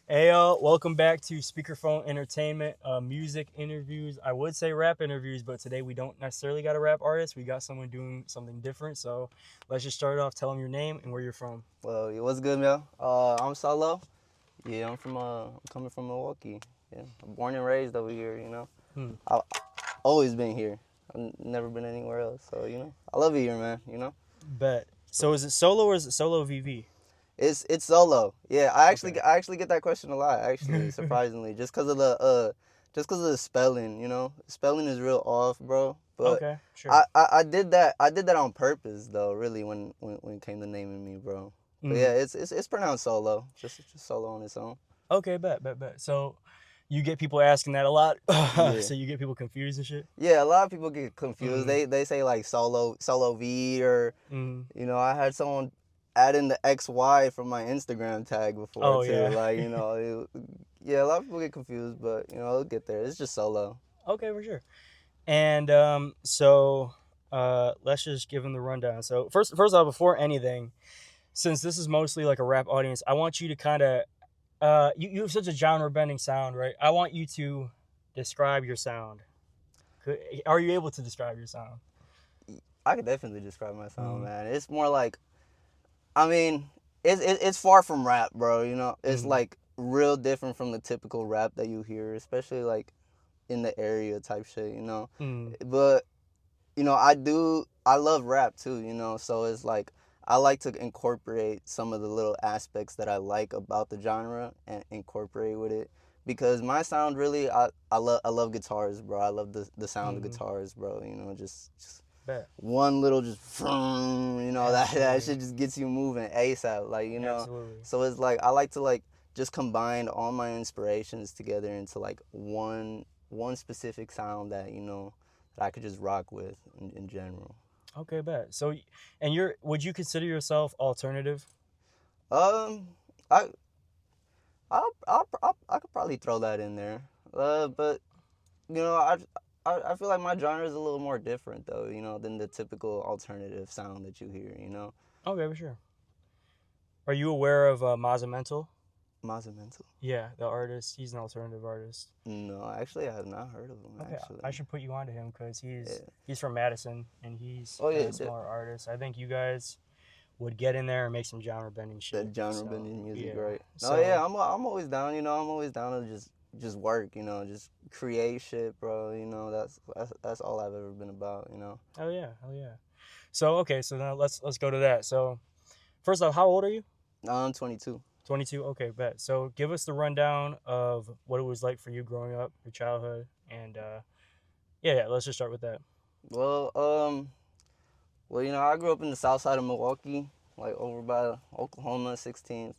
Hey, welcome back to Speakerphone Entertainment, music interviews. I would say rap interviews, but today we don't necessarily got a rap artist. We got someone doing something different. So let's just start off. Tell them your name and where you're from. Well, yeah, what's good, man? I'm Solo. Yeah, I'm coming from Milwaukee. Yeah, I'm born and raised over here. Hmm. I always been here. I've never been anywhere else. So I love it here, man. Bet. So is it solo or is it solo VV? It's Solo. Yeah, Okay. I actually get that question a lot. Actually, surprisingly, just cause of the spelling. Spelling is real off, bro. But Okay, sure. I did that on purpose though. Really, when it came to naming me, bro. But Mm. yeah, it's pronounced Solo. Just Solo on its own. Okay, bet. So you get people asking that a lot. Yeah. So you get people confused and shit. Yeah, a lot of people get confused. Mm. They say like solo V or Mm. I had someone add in the XY from my Instagram tag before Oh too. yeah. Like, yeah, a lot of people get confused, but it'll get there. It's just solo. Okay, for sure. And let's just give them the rundown. So first off, before anything, since this is mostly like a rap audience, I want you to kind of you have such a genre bending sound, right? I want you to describe your sound. Are you able to describe your sound? I could definitely describe my sound, Mm-hmm. man. It's more like, I mean, it's far from rap, bro. It's Mm-hmm. like real different from the typical rap that you hear, especially like in the area type shit. Mm-hmm. But I love rap too, so it's like I like to incorporate some of the little aspects that I like about the genre and incorporate with it because my sound really I love guitars, bro. I love the sound of Mm-hmm. guitars, bro. Just Bet. one little just that Absolutely. shit just gets you moving ASAP, like. Absolutely. So it's like I like to like just combine all my inspirations together into like one specific sound that that I could just rock with in general. Okay, bet. So, and would you consider yourself alternative? Um, I I could probably throw that in there. But you know, I feel like my genre is a little more different though, than the typical alternative sound that you hear. Okay, for sure. Are you aware of Mazamental? Mazamental. Yeah, the artist. He's an alternative artist. No, actually, I have not heard of him. Okay, I Actually, should put you onto him because he's yeah. he's from Madison and he's Oh yeah, a smaller artist. I think you guys would get in there and make some genre bending that shit. genre So bending music, yeah. right? No, So yeah, I'm always down. I'm always down to just work. Just create shit, bro. That's all I've ever been about. hell yeah. So okay, so now let's go to that. So first off, how old are you? I'm 22. 22. Okay, bet. So give us the rundown of what it was like for you growing up, your childhood, and yeah. Let's just start with that. Well, I grew up in the south side of Milwaukee, like over by Oklahoma 16th.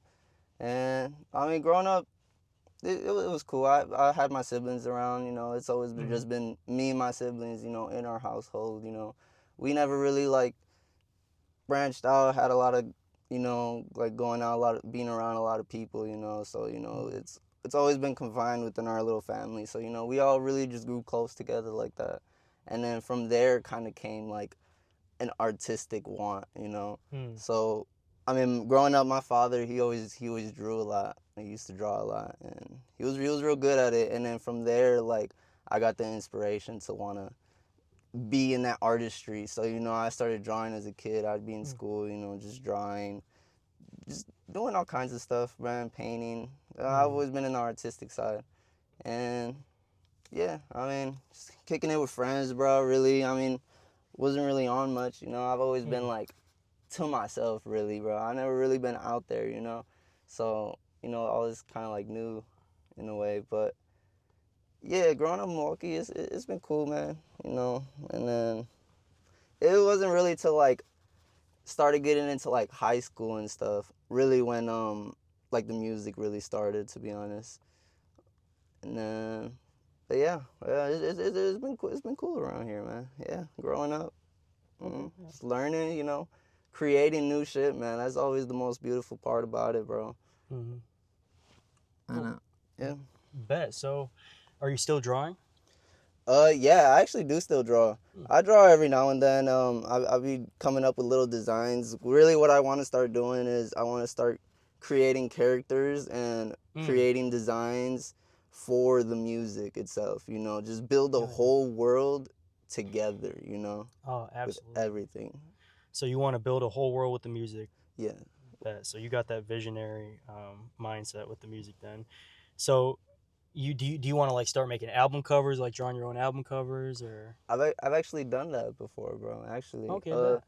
And I mean, growing up, it was cool. I had my siblings around. It's always Mm-hmm. just been me and my siblings. In our household. We never really like branched out. Had a lot of like going out a lot, being around a lot of people. So it's always been confined within our little family. So we all really just grew close together like that. And then from there, kind of came like an artistic want. Mm-hmm. So I mean, growing up, my father he always drew a lot. He used to draw a lot, and he was real good at it. And then from there, like I got the inspiration to wanna be in that artistry. So I started drawing as a kid. I'd be in school, just drawing, just doing all kinds of stuff, man, painting. I've Mm-hmm. always been in the artistic side, and yeah, I mean, just kicking it with friends, bro. Really, I mean, wasn't really on much. I've always been like to myself, really, bro. I never really been out there. So all this kind of like new in a way, but yeah, growing up in Milwaukee, it's been cool, man. And then it wasn't really till like started getting into like high school and stuff, really when like the music really started, to be honest. And then, but yeah, it's been cool. It's been cool around here, man. Yeah, growing up, Okay. Yeah. just learning, creating new shit, man. That's always the most beautiful part about it, bro. Mm-hmm. I Cool. know. Yeah. Bet. So, are you still drawing? Yeah, I actually do still draw. Hmm. I draw every now and then. I'll be coming up with little designs. Really, what I want to start doing is I want to start creating characters and Mm. creating designs for the music itself, you know, just build a Yeah. whole world together, you know, Oh, with absolutely. everything. So you want to build a whole world with the music. Yeah. So you got that visionary mindset with the music then. So do you want to like start making album covers, like drawing your own album covers, or I've actually done that before, bro. Actually, okay, bet.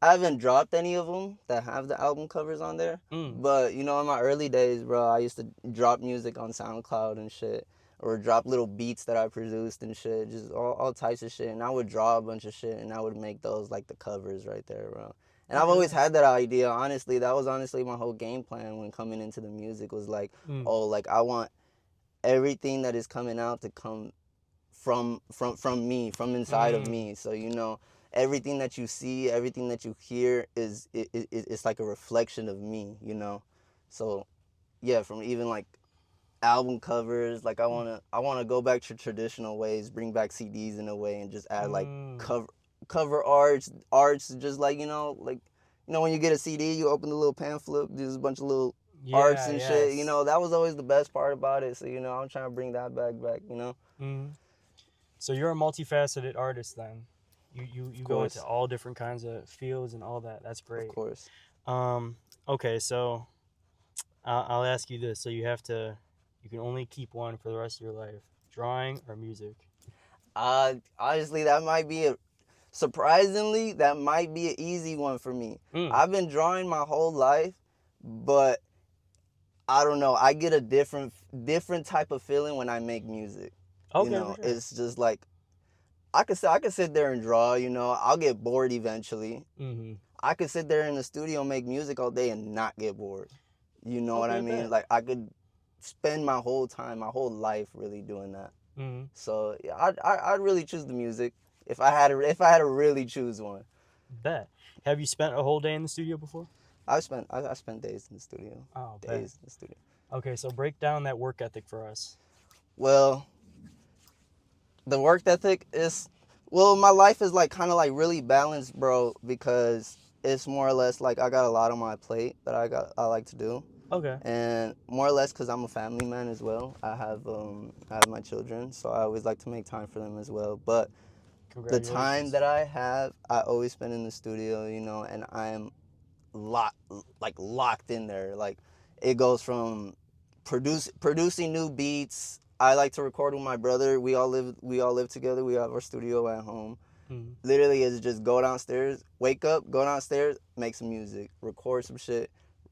I haven't dropped any of them that have the album covers on there, Mm. but you know, in my early days, bro, I used to drop music on SoundCloud and shit, or drop little beats that I produced and shit, just all types of shit. And I would draw a bunch of shit, and I would make those like the covers right there, bro. And I've Okay, always bet. had that idea. Honestly, that was honestly my whole game plan when coming into the music was like, Mm. oh, like I want everything that is coming out to come from me, from inside of me. So you know, everything that you see, everything that you hear it's like a reflection of me, you know. So yeah, from even like album covers, like I wanna go back to traditional ways, bring back CDs in a way, and just add like Mm. cover arts, just like like when you get a CD, you open the little pamphlet, there's a bunch of little arts Yeah, and shit. You yes. know, that was always the best part about it. So I'm trying to bring that back. You know. Mm. So you're a multifaceted artist then. You go into course. all different kinds of fields and all that. That's Of great. course. Okay, so I'll ask you this. So you can only keep one for the rest of your life: drawing or music. Honestly, that might be surprisingly, that might be an easy one for me. Mm. I've been drawing my whole life, but I don't know. I get a different type of feeling when I make music. Okay, for sure. It's just like I could sit there and draw. I'll get bored eventually. Mm-hmm. I could sit there in the studio and make music all day and not get bored. You know what I Okay, mean? bet. Like I could spend my whole life really doing that. Mm-hmm. So yeah, I'd really choose the music if I had to really choose one. Bet. Have you spent a whole day in the studio before? I spent days in the studio. Oh, bet. Days in the studio. Okay, so break down that work ethic for us. Well, the work ethic is my life is like kind of like really balanced, bro, because it's more or less like I got a lot on my plate that I like to do. Okay. And more or less because I'm a family man as well. I have my children, so I always like to make time for them as well. But the time that I have, I always spend in the studio, and I am locked in there. Like it goes from producing new beats. I like to record with my brother. We all live together. We have our studio at home. Mm-hmm. Literally, is just go downstairs, wake up, go downstairs, make some music, record some shit.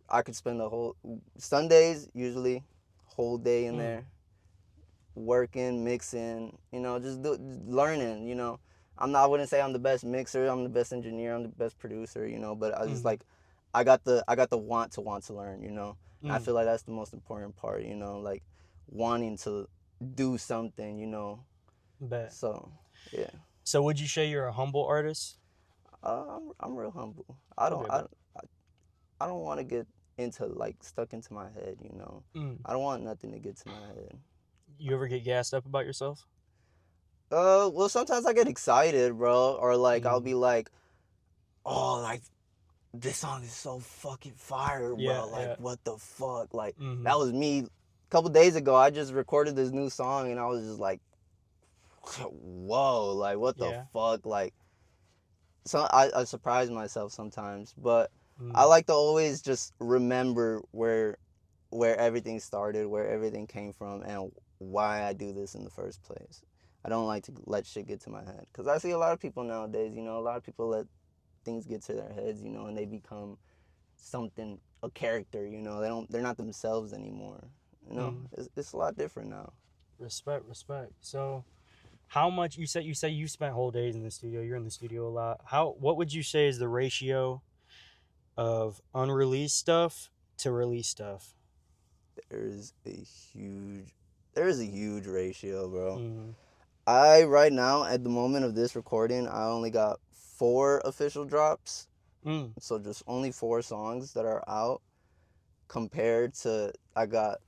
I could spend the whole Sundays usually whole day in there working, mixing, just learning, I wouldn't say I'm the best mixer, I'm the best engineer, I'm the best producer, but I just like I got the want to learn, And I feel like that's the most important part, like wanting to do something, Bet. So, yeah. So would you say you're a humble artist? I'm real humble. I don't want to get stuck into my head, I don't want nothing to get to my head. You ever get gassed up about yourself? Well, sometimes I get excited, bro, or like I'll be like, oh, like this song is so fucking fire, bro. What the fuck? Like that was me a couple days ago. I just recorded this new song and I was just like, whoa, like what the fuck? Like, so I surprise myself sometimes, but I like to always just remember where everything started, where everything came from, and why I do this in the first place. I don't like to let shit get to my head, because I see a lot of people nowadays, a lot of people let things get to their heads, and they become something, a character, they're not themselves anymore, It's a lot different now. Respect. So how much you say you spent whole days in the studio, you're in the studio a lot. What would you say is the ratio of unreleased stuff to released stuff? There is a huge ratio, bro. Mm-hmm. I right now at the moment of this recording, I only got 4 official drops. So just only 4 songs that are out, compared to I got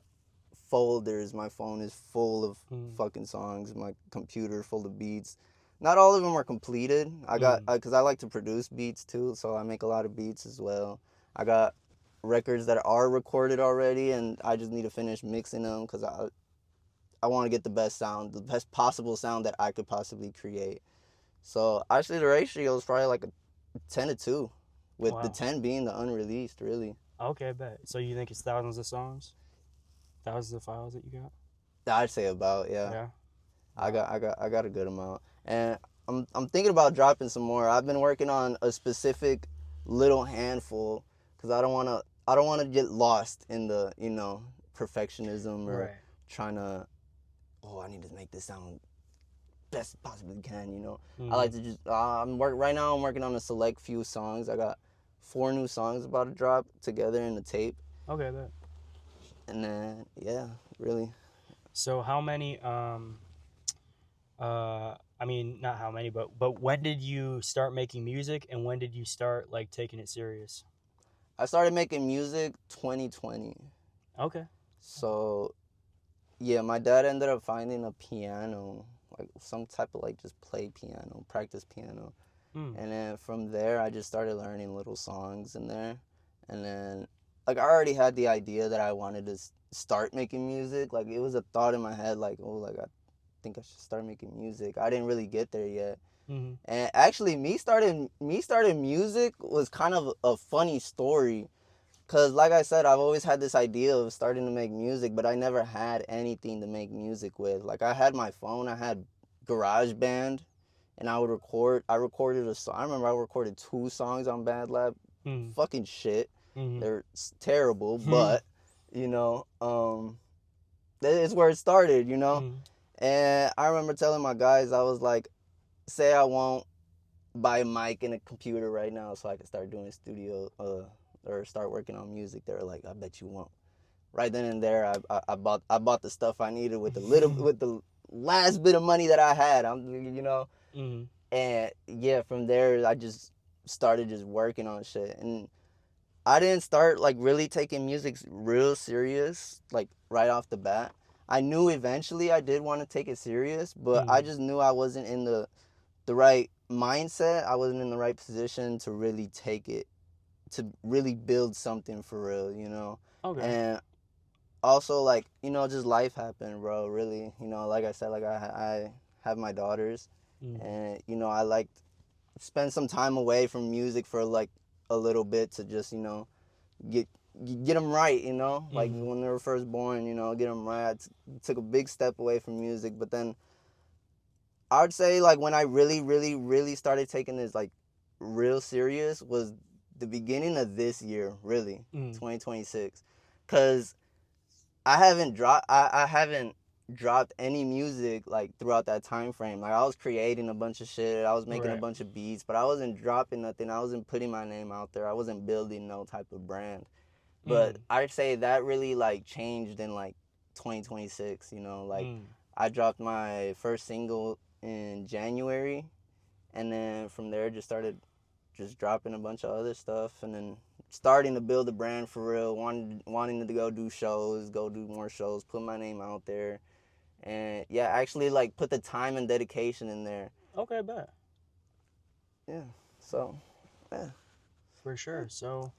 folders. My phone is full of fucking songs. My computer full of beats. Not all of them are completed. I got because I like to produce beats too, so I make a lot of beats as well. I got records that are recorded already, and I just need to finish mixing them because I want to get the best sound, the best possible sound that I could possibly create. So actually, the ratio is probably like a 10-2, with the Wow. 10 being the unreleased, really. Okay, bet. So you think it's thousands of songs, thousands of files that you got? I'd say about, yeah. Yeah. I got a good amount, and I'm thinking about dropping some more. I've been working on a specific little handful because I don't wanna get lost in the perfectionism or Right. trying to, oh, I need to make this sound best possibly can. I Mm-hmm. like to just right now. I'm working on a select few songs. I got 4 new songs about to drop together in the tape, Okay, bet. and then yeah, really. So how many I mean, not how many, but when did you start making music, and when did you start like taking it serious? I started making music 2020. Okay. So yeah, my dad ended up finding a piano, like some type of like just play piano, practice piano. Mm. And then from there, I just started learning little songs in there. And then, like, I already had the idea that I wanted to start making music. Like, it was a thought in my head, like, oh, like, I think I should start making music. I didn't really get there yet. Mm-hmm. And actually, me starting music was kind of a funny story. Cause like I said, I've always had this idea of starting to make music, but I never had anything to make music with. Like I had my phone, I had GarageBand, and I would record. I recorded a song. I remember I recorded 2 songs on BandLab. Mm-hmm. Fucking shit. Mm-hmm. They're terrible, but you know, it's where it started. Mm-hmm. And I remember telling my guys, I was like, say I won't buy a mic and a computer right now so I can start doing studio or start working on music. They were like, I bet you won't. Right then and there, I bought the stuff I needed with the last bit of money that I had. Mm-hmm. And yeah, from there I just started just working on shit, and I didn't start like really taking music real serious like right off the bat. I knew eventually I did want to take it serious, but I Mm-hmm. just knew I wasn't in the right mindset. I wasn't in the right position to really take it, to really build something for real. Okay. And also, like, just life happened, bro, really. Like I said, like I have my daughters, Mm-hmm. and I like spend some time away from music for like a little bit to just get get them right, like Mm-hmm. when they were first born, get them right. Took a big step away from music, but then I would say like when I really, really, really started taking this like real serious was the beginning of this year, really, Mm-hmm. 2026, because I haven't dropped any music like throughout that time frame. Like I was creating a bunch of shit, I was making a Right. bunch of beats, but I wasn't dropping nothing. I wasn't putting my name out there. I wasn't building no type of brand. But Mm-hmm. I'd say that really like changed in like 2026. Like Mm-hmm. I dropped my first single in January, and then from there just started just dropping a bunch of other stuff, and then starting to build a brand for real, wanting to go do shows, go do more shows, put my name out there, and yeah, actually like put the time and dedication in there. Okay, bet. Yeah. So yeah. For sure. So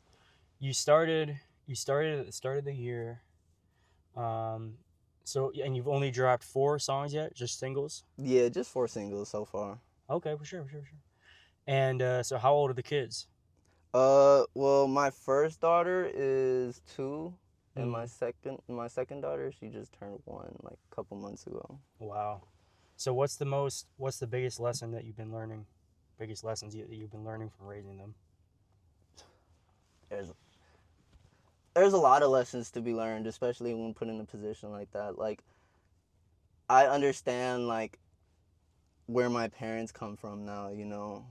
you started at the start of the year. Um so and you've only dropped 4 songs yet, just singles? Yeah, just 4 singles so far. Okay, for sure, for sure, for sure. And so how old are the kids? Well, my first daughter is 2, and my Mm, second daughter, she just turned 1 like a couple months ago. wow. So what's the biggest lesson that you've been learning? Biggest lessons that you've been learning from raising them? There's there's a lot of lessons to be learned, especially when put in a position like that. Like I understand like where my parents come from now,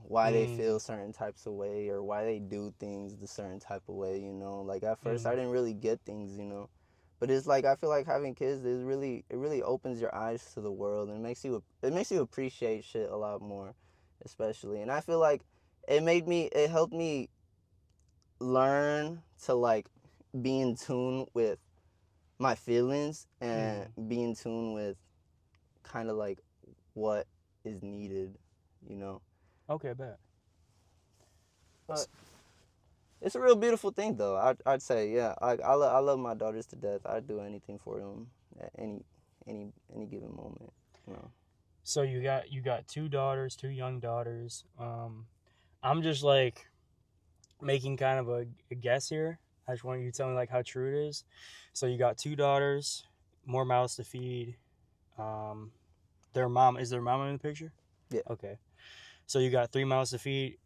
why they Mm, feel certain types of way or why they do things the certain type of way. Like at first I mm, didn't really get things. But it's like I feel like having kids is it really opens your eyes to the world, and it makes you appreciate shit a lot more, especially. And I feel like it helped me learn to like be in tune with my feelings and mm. be in tune with kind of like what is needed, you know. Okay, bet. But it's a real beautiful thing though. I'd say, yeah. I love my daughters to death. I'd do anything for them at any given moment. You know. So you got two daughters, two young daughters. I'm just like making kind of a guess here. I just want you to tell me like how true it is. So you got two daughters, more mouths to feed. Um, their mom in the picture? Yeah. Okay. So you got three mouths to feed.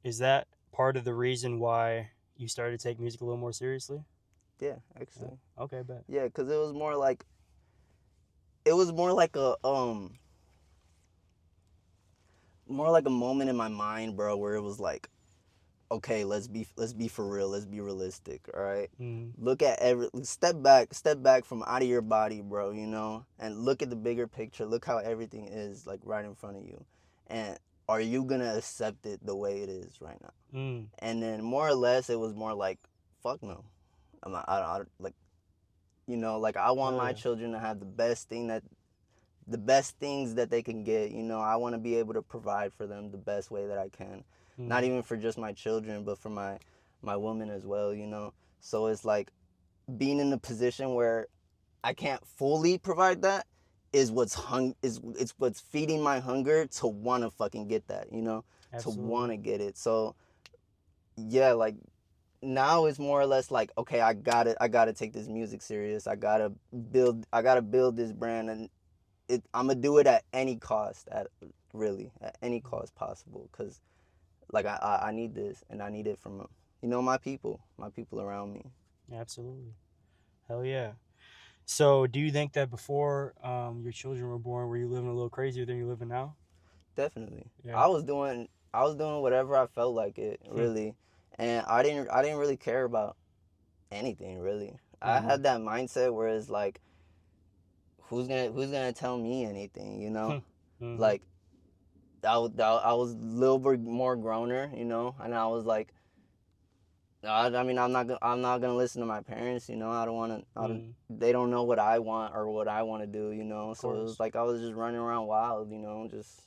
Is that part of the reason why you started to take music a little more seriously? Yeah, actually. Okay, bet. Yeah, cause it was more like a moment in my mind, bro, where it was like, okay, let's be for real, let's be realistic, all right? Mm, Look at step back from out of your body, bro, you know, and look at the bigger picture. Look how everything is like right in front of you, and are you gonna accept it the way it is right now? mm, And then more or less, it was more like, fuck no, I'm not, I don't like, you know, like I want hell my yeah. children to have the best things that they can get. You know, I want to be able to provide for them the best way that I can. Not Mm, even for just my children, but for my woman as well, you know. So it's like being in a position where I can't fully provide that is it's what's feeding my hunger to want to fucking get that, you know, to absolutely. want to get it. So yeah, like now it's more or less like, okay, I gotta take this music serious. I gotta build this brand, and I'm gonna do it at any cost, at any cost possible, because like I need this, and I need it from my people around me. Absolutely. Hell yeah. So do you think that before your children were born, were you living a little crazier than you're living now? Definitely, Yeah. I was doing whatever I felt like it, Hmm. really, and I didn't really care about anything really. I Mm-hmm. had that mindset where it's like, who's gonna tell me anything, you know? Mm-hmm. Like I was a little bit more growner, you know, and I was like, I mean, I'm not gonna listen to my parents. You know, I don't want to. I don't. Mm, They don't know what I want or what I want to do. You know, of so it was course. like I was just running around wild. You know, just.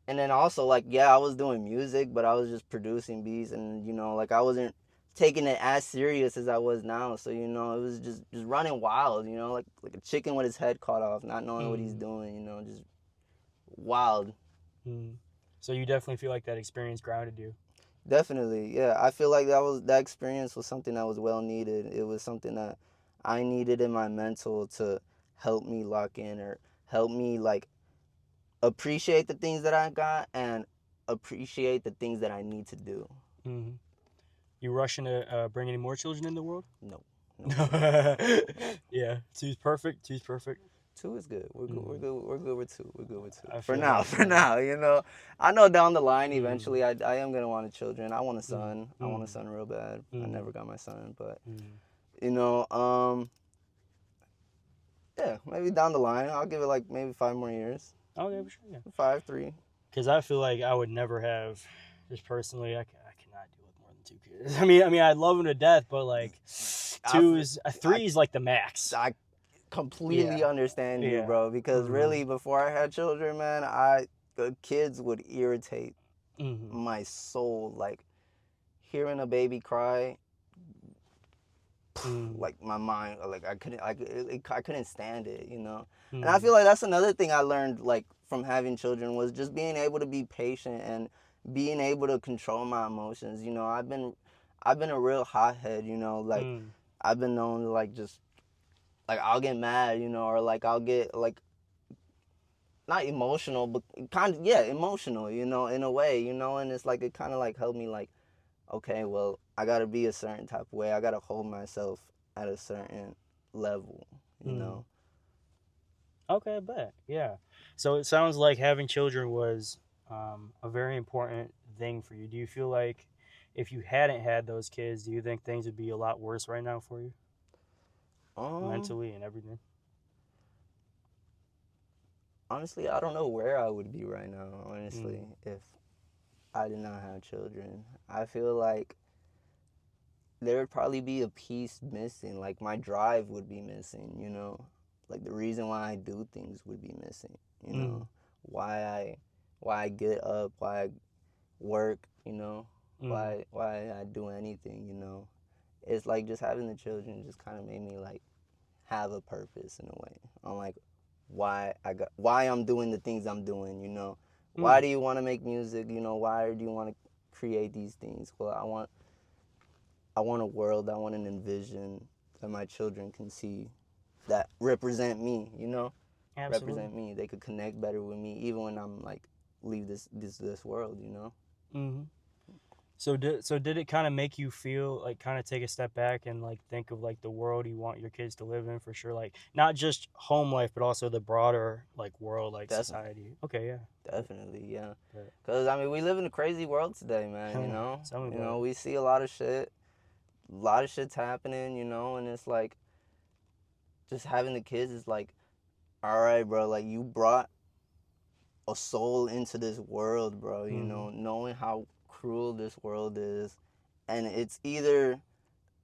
And then also like, yeah, I was doing music, but I was just producing beats, and you know, like I wasn't taking it as serious as I was now. So you know, it was just running wild. You know, like a chicken with his head cut off, not knowing what he's Mm, doing. You know, just wild. mm. So you definitely feel like that experience grounded you. Definitely, yeah. I feel like that experience was something that was well needed. It was something that I needed in my mental to help me lock in, or help me like appreciate the things that I got and appreciate the things that I need to do. Hmm. You rushing to bring any more children in the world? No, no, no, no, no. Yeah, two's perfect. Two's perfect. Two is good. We're good. Mm, We're good with two. We're good with two. I For feel now, that. I for feel that. now, you know. I know down the line, Mm, eventually, I am gonna want a children. I want a mm, son. I want a mm, son real bad. I mm, never got my son, but mm. you know, yeah, maybe down the line. I'll give it like maybe 5 more years. Okay, for sure. Yeah. 5, 3. Because I feel like I would never have, just personally, I cannot deal with more than two kids. I mean, I love them to death, but like, I, I, three is like the max. I completely Yeah, understand you, yeah. bro. Because Mm-hmm. really, before I had children, man, the kids would irritate Mm-hmm. my soul. Like hearing a baby cry, Mm-hmm. like my mind, like I couldn't stand it, you know. And I Mm-hmm. feel like that's another thing I learned, like from having children, was just being able to be patient and being able to control my emotions. You know, I've been a real hothead, you know, like Mm-hmm. I've been known to like just like I'll get mad, you know, or like I'll get like not emotional, but kind of, yeah, emotional, you know, in a way, you know. And it's like it kind of like helped me like, okay, well, I gotta be a certain type of way. I gotta hold myself at a certain level, you Mm-hmm. know. Okay, I bet. Yeah. So it sounds like having children was a very important thing for you. Do you feel like if you hadn't had those kids, do you think things would be a lot worse right now for you, Um, mentally and everything? Honestly, I don't know where I would be right now, honestly, Mm, if I did not have children. I feel like there would probably be a piece missing. Like my drive would be missing, you know. Like the reason why I do things would be missing, you mm, know. Why I why I get up, why I work, you know. why I do anything, you know. It's like just having the children just kind of made me like have a purpose in a way on like why I'm doing the things I'm doing, you know. Why Mm. do you want to make music, you know? Why do you want to create these things? Well, I want a world, I want an envision that my children can see that represent me, you know? Absolutely. Represent me. They could connect better with me even when I'm like leave this world, you know? Hmm. So did it kind of make you feel like kind of take a step back and like think of like the world you want your kids to live in for sure, like not just home life but also the broader like world, like Definitely. society. Okay, yeah. Definitely, yeah. But, Cuz I mean, we live in a crazy world today, man, you know? tell me You about know, it. we see a lot of shit. A lot of shit's happening, you know, and it's like just having the kids is like, all right, bro, like you brought a soul into this world, bro, you Hmm. know, knowing how cruel this world is. And it's either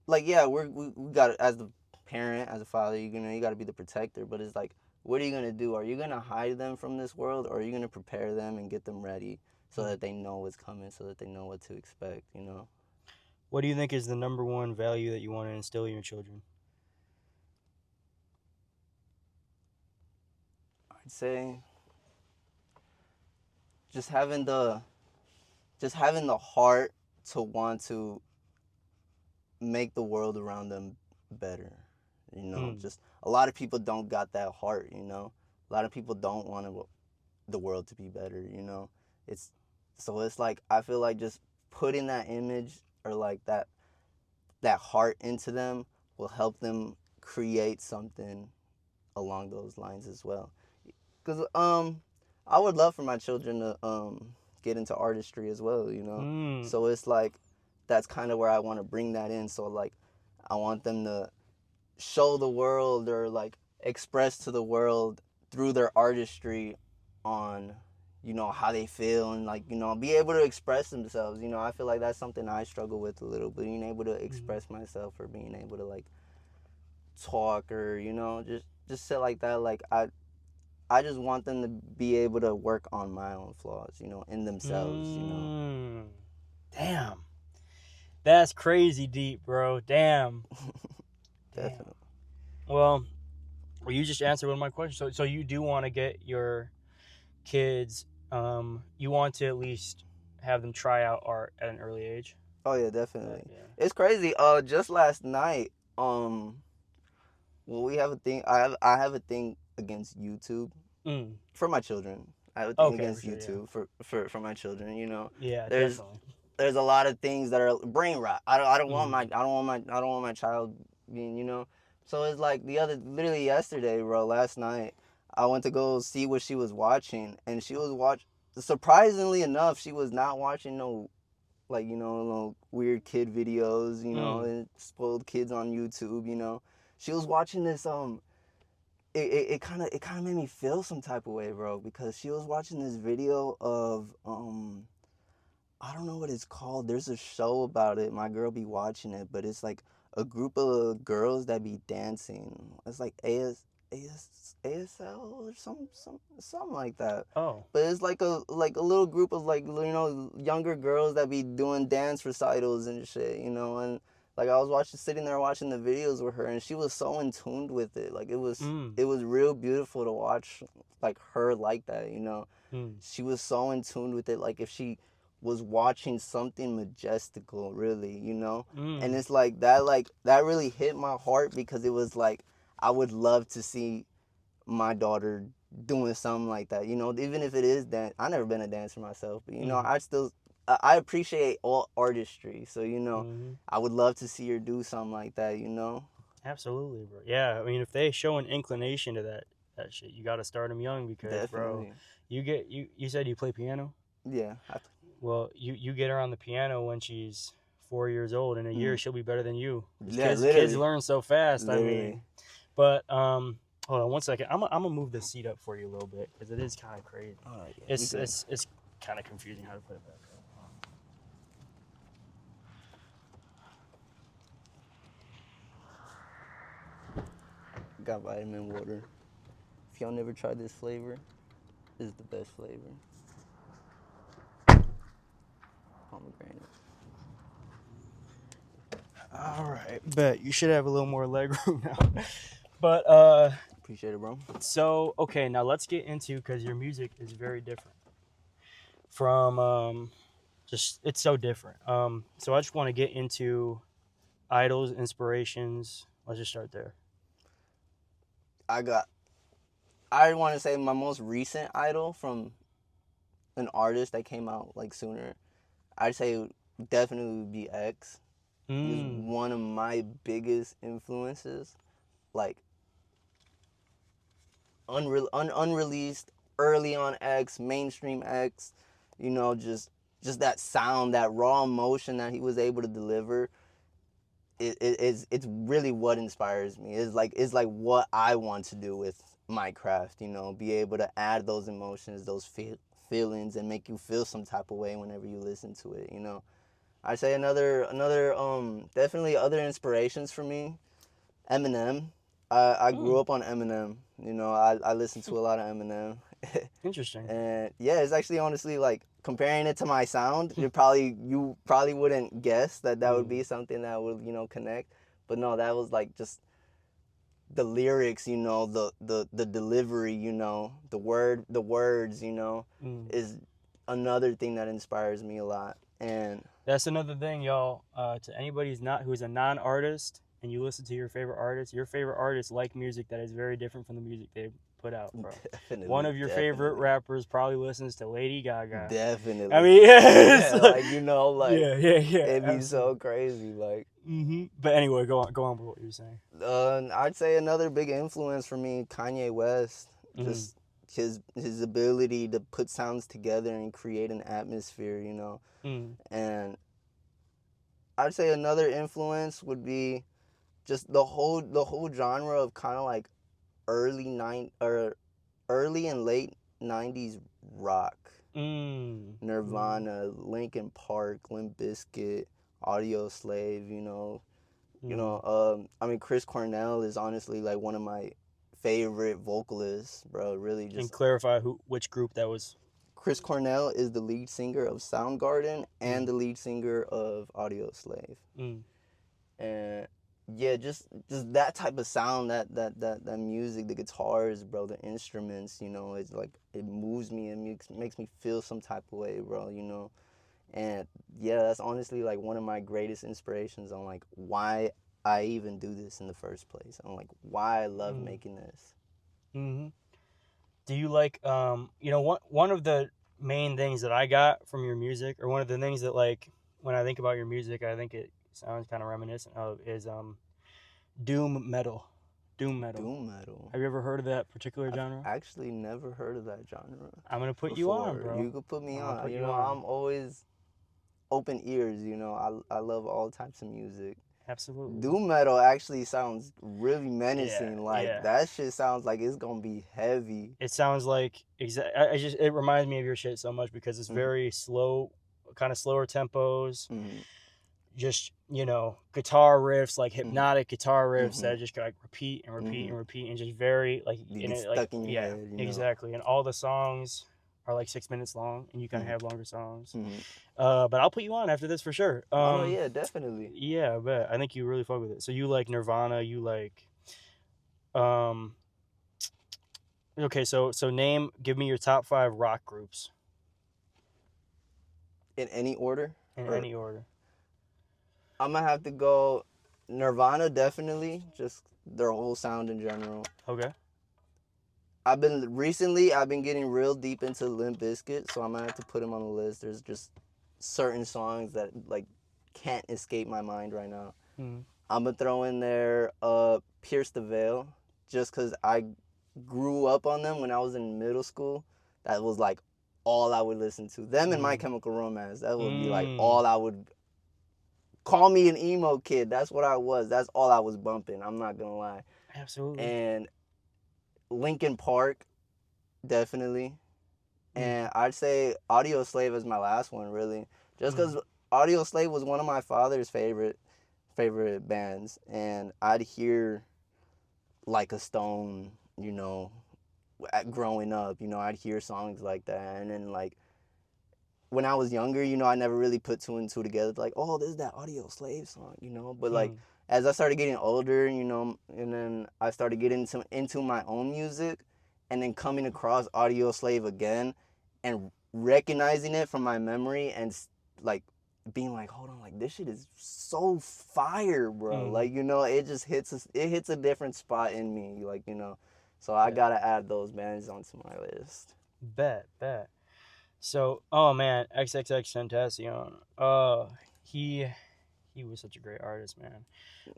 like, yeah, we got to, as the parent, as a father, you got to be the protector, but it's like, what are you going to do? Are you going to hide them from this world, or are you going to prepare them and get them ready so that they know what's coming, so that they know what to expect, you know? What do you think is the number one value that you want to instill in your children? I'd say just having the just having the heart to want to make the world around them better. You know, Mm. just a lot of people don't got that heart, you know. A lot of people don't want the world to be better, you know. It's so it's like I feel like just putting that image or like that heart into them will help them create something along those lines as well. Cuz I would love for my children to get into artistry as well, you know. Mm. So it's like that's kind of where I want to bring that in. So like I want them to show the world or like express to the world through their artistry on how they feel and like be able to express themselves. I feel like that's something I struggle with a little, being able to Mm. express myself or being able to like talk or just sit like that. Like I just want them to be able to work on my own flaws, in themselves. Mm. Damn. That's crazy deep, bro. Damn. Damn. Definitely. Well, you just answered one of my questions. So you do want to get your kids, you want to at least have them try out art at an early age? Oh yeah, definitely. Yeah. It's crazy. Just last night, well, we have a thing. I have a thing against YouTube Mm. for my children. I have a thing Okay, for against sure, yeah. YouTube for my children. Yeah, There's definitely. there's a lot of things that are brain rot. I don't want my Mm. I don't want my I don't want my child being. So it's like literally yesterday, bro. Last night, I went to go see what she was watching, and she was surprisingly enough, she was not watching no like little weird kid videos, Mm. and spoiled kids on YouTube. She was watching this it kind of made me feel some type of way, bro, because she was watching this video of I don't know what it's called. There's a show about it. My girl be watching it, but it's like a group of girls that be dancing. It's like ASL or something like that. Oh. But it's like a little group of like younger girls that be doing dance recitals and shit, and like I was sitting there watching the videos with her, and she was so in tune with it. Like it was Mm. it was real beautiful to watch like her like that. Mm. She was so in tune with it, like if she was watching something majestical, really. And Mm. it's like that really hit my heart because it was like I would love to see my daughter doing something like that. Even if it is dance. I never been a dancer myself, but Mm. I appreciate all artistry. So Mm. I would love to see her do something like that. Absolutely, bro. Yeah, I mean, if they show an inclination to that shit, you got to start them young because, bro, Definitely. you said you play piano. Yeah. Well, you get her on the piano when she's 4 years old. In a year, Mm. she'll be better than you. Because Yeah, kids literally. learn so fast. I Literally. mean, but hold on one second. I'm gonna move the seat up for you a little bit because it is kind of crazy. All right, yeah, you It's good. it's it's kind of confusing how to put it back Got vitamin water. If y'all never tried this flavor, this is the best flavor. Pomegranate. All right, bet you should have a little more leg room now. But Appreciate it, bro. so okay, now let's get into, because your music is very different from just it's so different. So I just want to get into idols, inspirations. Let's just start there. I want to say my most recent idol from an artist that came out like sooner. I'd say it would definitely would be X. He was Mm. one of my biggest influences. Like unreleased early on X, mainstream X, you know, just that sound, that raw emotion that he was able to deliver. It's really what inspires me. It's like what I want to do with my craft, you know, be able to add those emotions, those feelings, and make you feel some type of way whenever you listen to it, you know. I'd say another definitely other inspirations for me. Eminem. I grew Mm. up on Eminem. You know, I listened to a lot of Eminem. Interesting. And yeah, it's actually honestly like comparing it to my sound, you probably wouldn't guess that would be something that would, you know, connect. But no, that was like just the lyrics, you know, the delivery, you know, the words, you know, Mm. is another thing that inspires me a lot. And That's another thing, y'all. To anybody who's a non-artist and you listen to your favorite artists like music that is very different from the music they put out, bro. definitely, One of your favorite definitely. rappers probably listens to Lady Gaga. Definitely. I mean, yeah, Yeah, like you know, like yeah, it'd be absolutely. so crazy. Like, But anyway, go on with what you're saying. I'd say another big influence for me, Kanye West. Mm. Just his ability to put sounds together and create an atmosphere, you know. Mm. And I'd say another influence would be just the whole genre of kind of like early and late '90s rock. Mm. Nirvana, Linkin Park, Limp Bizkit, Audio Slave, Mm. I mean, Chris Cornell is honestly like one of my favorite vocalists, bro. Really, And just clarify which group that was. Chris Cornell is the lead singer of Soundgarden and Mm. the lead singer of Audio Slave. Mm. And yeah, just that type of sound, that music, the guitars, bro, the instruments, you know, it's like it moves me and makes me feel some type of way, bro, you know. And yeah, that's honestly like one of my greatest inspirations on like why I even do this in the first place. On like why I love Mm. making this. Mm-hmm. Do you like one of the main things that I got from your music, or one of the things that, like, when I think about your music, I think it sounds kind of reminiscent of, is doom metal. Doom metal. Doom metal. Have you ever heard of that particular I've genre? actually never heard of that genre I'm gonna put you on, before. bro. You could put me I'm gonna on. put You you know, on. I'm always open ears. You know, I love all types of music. Absolutely. Doom metal actually sounds really Yeah, menacing. Like yeah. that shit sounds like it's gonna be heavy. It sounds like it reminds me of your shit so much because it's Mhm. very slow, kind of slower tempos. Mhm. Just, guitar riffs, like Mhm. hypnotic guitar riffs that Mhm. just like repeat and repeat and Mhm. repeat, and just very like You in get it, like, stuck in your yeah, head. You know. exactly. And all the songs are like 6 minutes long, and you kind of Mhm. have longer songs. Mhm. But I'll put you on after this for sure. Oh no, yeah, definitely. Yeah, but I think you really fuck with it. So you like Nirvana, you like um okay, so give me your top 5 rock groups In any order, in or any order. I'm gonna have to go Nirvana, definitely. Just their whole sound in general. Okay. I've been getting real deep into Limp Bizkit, so I'm gonna have to put him on the list. There's just certain songs that like can't escape my mind right now. Mm-hmm. I'm gonna throw in there Pierce the Veil, just cause I grew up on them when I was in middle school. That was like all I would listen to. Them and My Chemical Romance. That would be like Mm. all I would call me an emo kid. That's what I was. That's all I was bumping. I'm not gonna lie. Absolutely. And Linkin Park, definitely. And I'd say Audio Slave is my last one, really. Just because Audio Slave was one of my father's favorite bands, and I'd hear Like a Stone, you know, growing up. You know, I'd hear songs like that, and then like when I was younger, you know, I never really put two and two together. Like, oh, this is that Audio Slave song, you know. But like, as I started getting older, you know, and then I started getting into my own music, and then coming across Audio Slave again, and recognizing it from my memory, and like being like, hold on, like this shit is so fire, bro. Like, you know, it just hits a different spot in me, like, you know. So I gotta add those bands onto my list. Bet. So, oh man, XXXTentacion. He was such a great artist, man.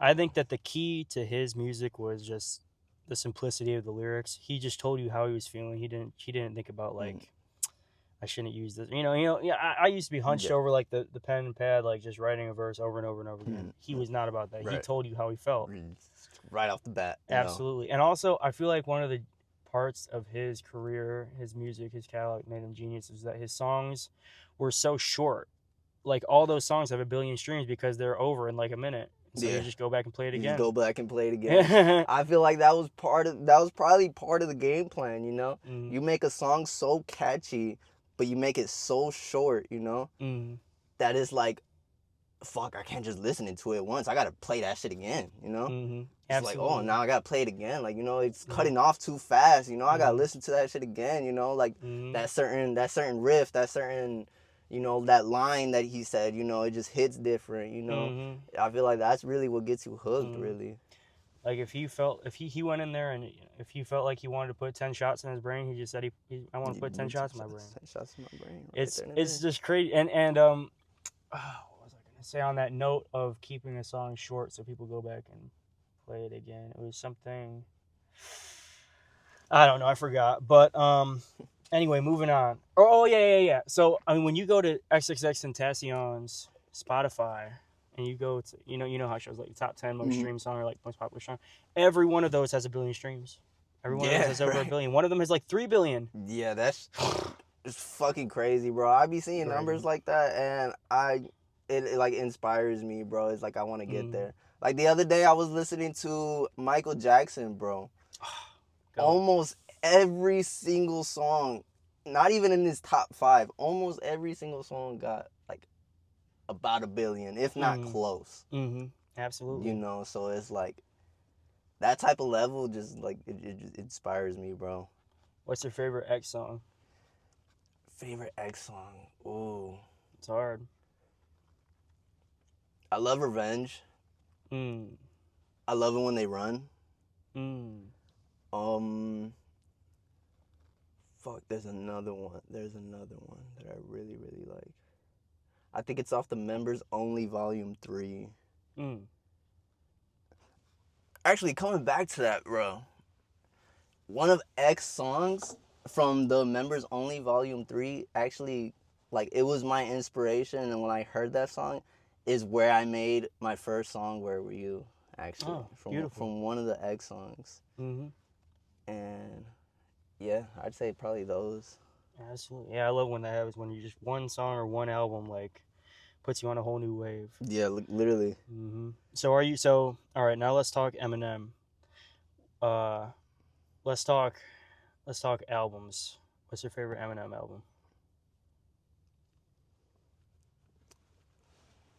I think that the key to his music was just the simplicity of the lyrics. He just told you how he was feeling. He didn't think about like I shouldn't use this. You know. Yeah, I used to be hunched over like the pen and pad, like just writing a verse over and over and over again. He was not about that. Right. He told you how he felt right off the bat. Absolutely, and also I feel like one of the parts of his career, his music, his catalog made him genius is that his songs were so short. Like all those songs have 1 billion streams because they're over in like a minute. So you just go back and play it again. Just go back and play it again. I feel like that was probably part of the game plan, you know? You make a song so catchy, but you make it so short, you know? That it's like, fuck, I can't just listen to it once. I gotta play that shit again, you know? It's like, oh, now I gotta play it again. Like, you know, it's cutting off too fast, you know? I gotta listen to that shit again, you know? Like, that certain riff, that certain, you know, that line that he said, you know, it just hits different, you know? I feel like that's really what gets you hooked, really. Like, if he went in there and if he felt like he wanted to put 10 shots in his brain, he just said, I want to put 10 shots in my brain. 10 shots in my brain. It's just crazy. And what was I going to say on that note of keeping a song short so people go back and play it again? It was something, I don't know, I forgot. But anyway, moving on. Oh, yeah. So, I mean, when you go to XXXTentacion's Spotify and you go to, you know how it shows like the top 10 most streamed song or like most popular song, every one of those has 1 billion streams. Every one of those has over 1 billion. One of them has like 3 billion. Yeah, that's it's fucking crazy, bro. I be seeing numbers like that and it like inspires me, bro. It's like I want to get there. Like the other day I was listening to Michael Jackson, bro. Almost every single song, not even in his top 5, almost every single song got like about 1 billion, if not close. Absolutely. You know, so it's like that type of level just like it inspires me, bro. What's your favorite X song? Favorite X song? Ooh. It's hard. I love Revenge. I love it when they run. Fuck, there's another one that I really, really like. I think it's off the Members Only Volume 3. Actually, coming back to that, bro. One of X songs from the Members Only Volume 3 actually, like, it was my inspiration, and when I heard that song, is where I made my first song, Where Were You, actually. From one of the X songs. And yeah, I'd say probably those. Absolutely. Yeah, I love when that happens, when you just one song or one album like puts you on a whole new wave. Yeah, literally. So all right, now let's talk Eminem. Let's talk albums. What's your favorite Eminem album?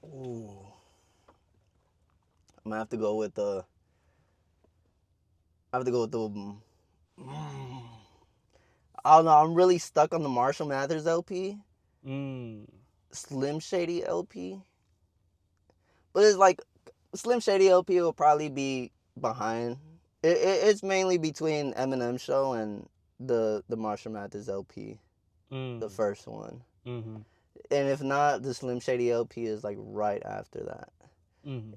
Ooh. I'm gonna have to go with the I don't know, I'm really stuck on the Marshall Mathers LP. Slim Shady LP. But it's like Slim Shady LP will probably be behind. It's mainly between Eminem Show and the Marshall Mathers LP. The first one. And if not, the Slim Shady LP is like right after that.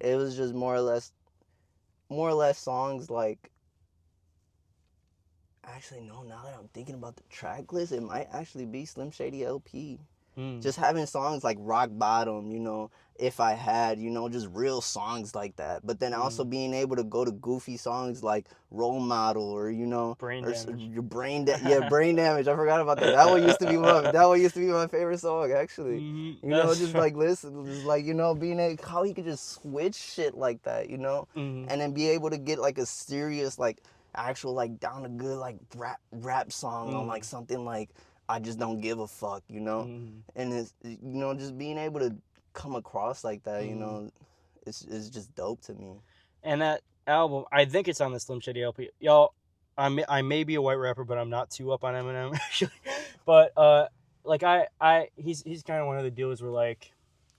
It was just more or less songs like. Actually, no, now that I'm thinking about the track list, it might actually be Slim Shady LP. Just having songs like Rock Bottom, you know, If I Had, you know, just real songs like that. But then also being able to go to goofy songs like Role Model or, you know, Brain Damage. Brain Damage. I forgot about that. That one used to be my favorite song, actually. You know, just like listen, just like, you know, how he could just switch shit like that, you know, and then be able to get like a serious like actual like down to good like rap song on like something like I just don't give a fuck, you know? Mm. And it's, you know, just being able to come across like that, you Mhm. know, it's just dope to me. And that album, I think it's on the Slim Shady LP. Y'all, I may be a white rapper, but I'm not too up on Eminem actually. But like he's kind of one of the dealers where like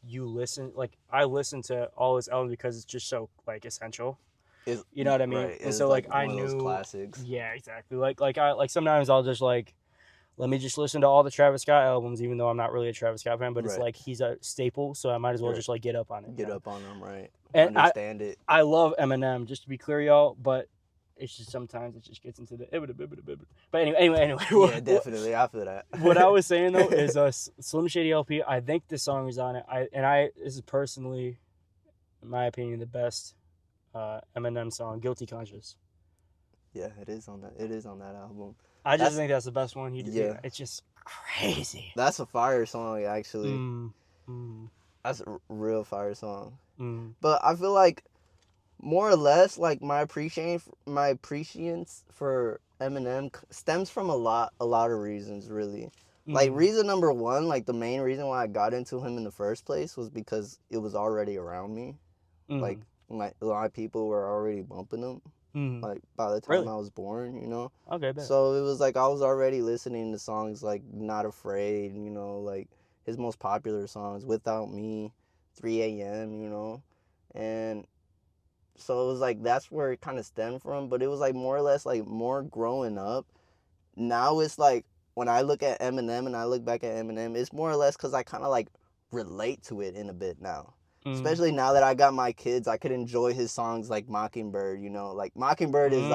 you listen, like I listen to all his albums because it's just so like essential. It's, You know what I mean? right. And It's so like like I one of those knew, classics. yeah, exactly. Like sometimes I'll just like let me just listen to all the Travis Scott albums, even though I'm not really a Travis Scott fan. But it's Right. like he's a staple, so I might as well Right. just like get up on it. Get up on them, right? And Understand it. I love Eminem, just to be clear, y'all, but it's just sometimes it just gets into the. But anyway. Yeah, definitely. I feel that. What I was saying though is Slim Shady LP. I think this song is on it. This is personally, in my opinion, the best Eminem song, "Guilty Conscious." Yeah, it is on that. It is on that album. I just think that's the best one he did. Yeah. It's just crazy. That's a fire song, actually. Mm. That's a real fire song. Mm. But I feel like more or less, like my appreciation for Eminem stems from a lot of reasons, really. Like reason number one, like the main reason why I got into him in the first place was because it was already around me. Like a lot of people were already bumping him. Like by the time I was born, you know. Okay, bet. So it was like I was already listening to songs like Not Afraid, you know, like his most popular songs, Without Me, 3 a.m., you know. And so it was like that's where it kind of stemmed from, but it was like more or less like more growing up. Now it's like when I look at Eminem and I look back at Eminem, it's more or less because I kind of like relate to it in a bit now. Especially now that I got my kids, I could enjoy his songs like Mockingbird, you know. Like Mockingbird is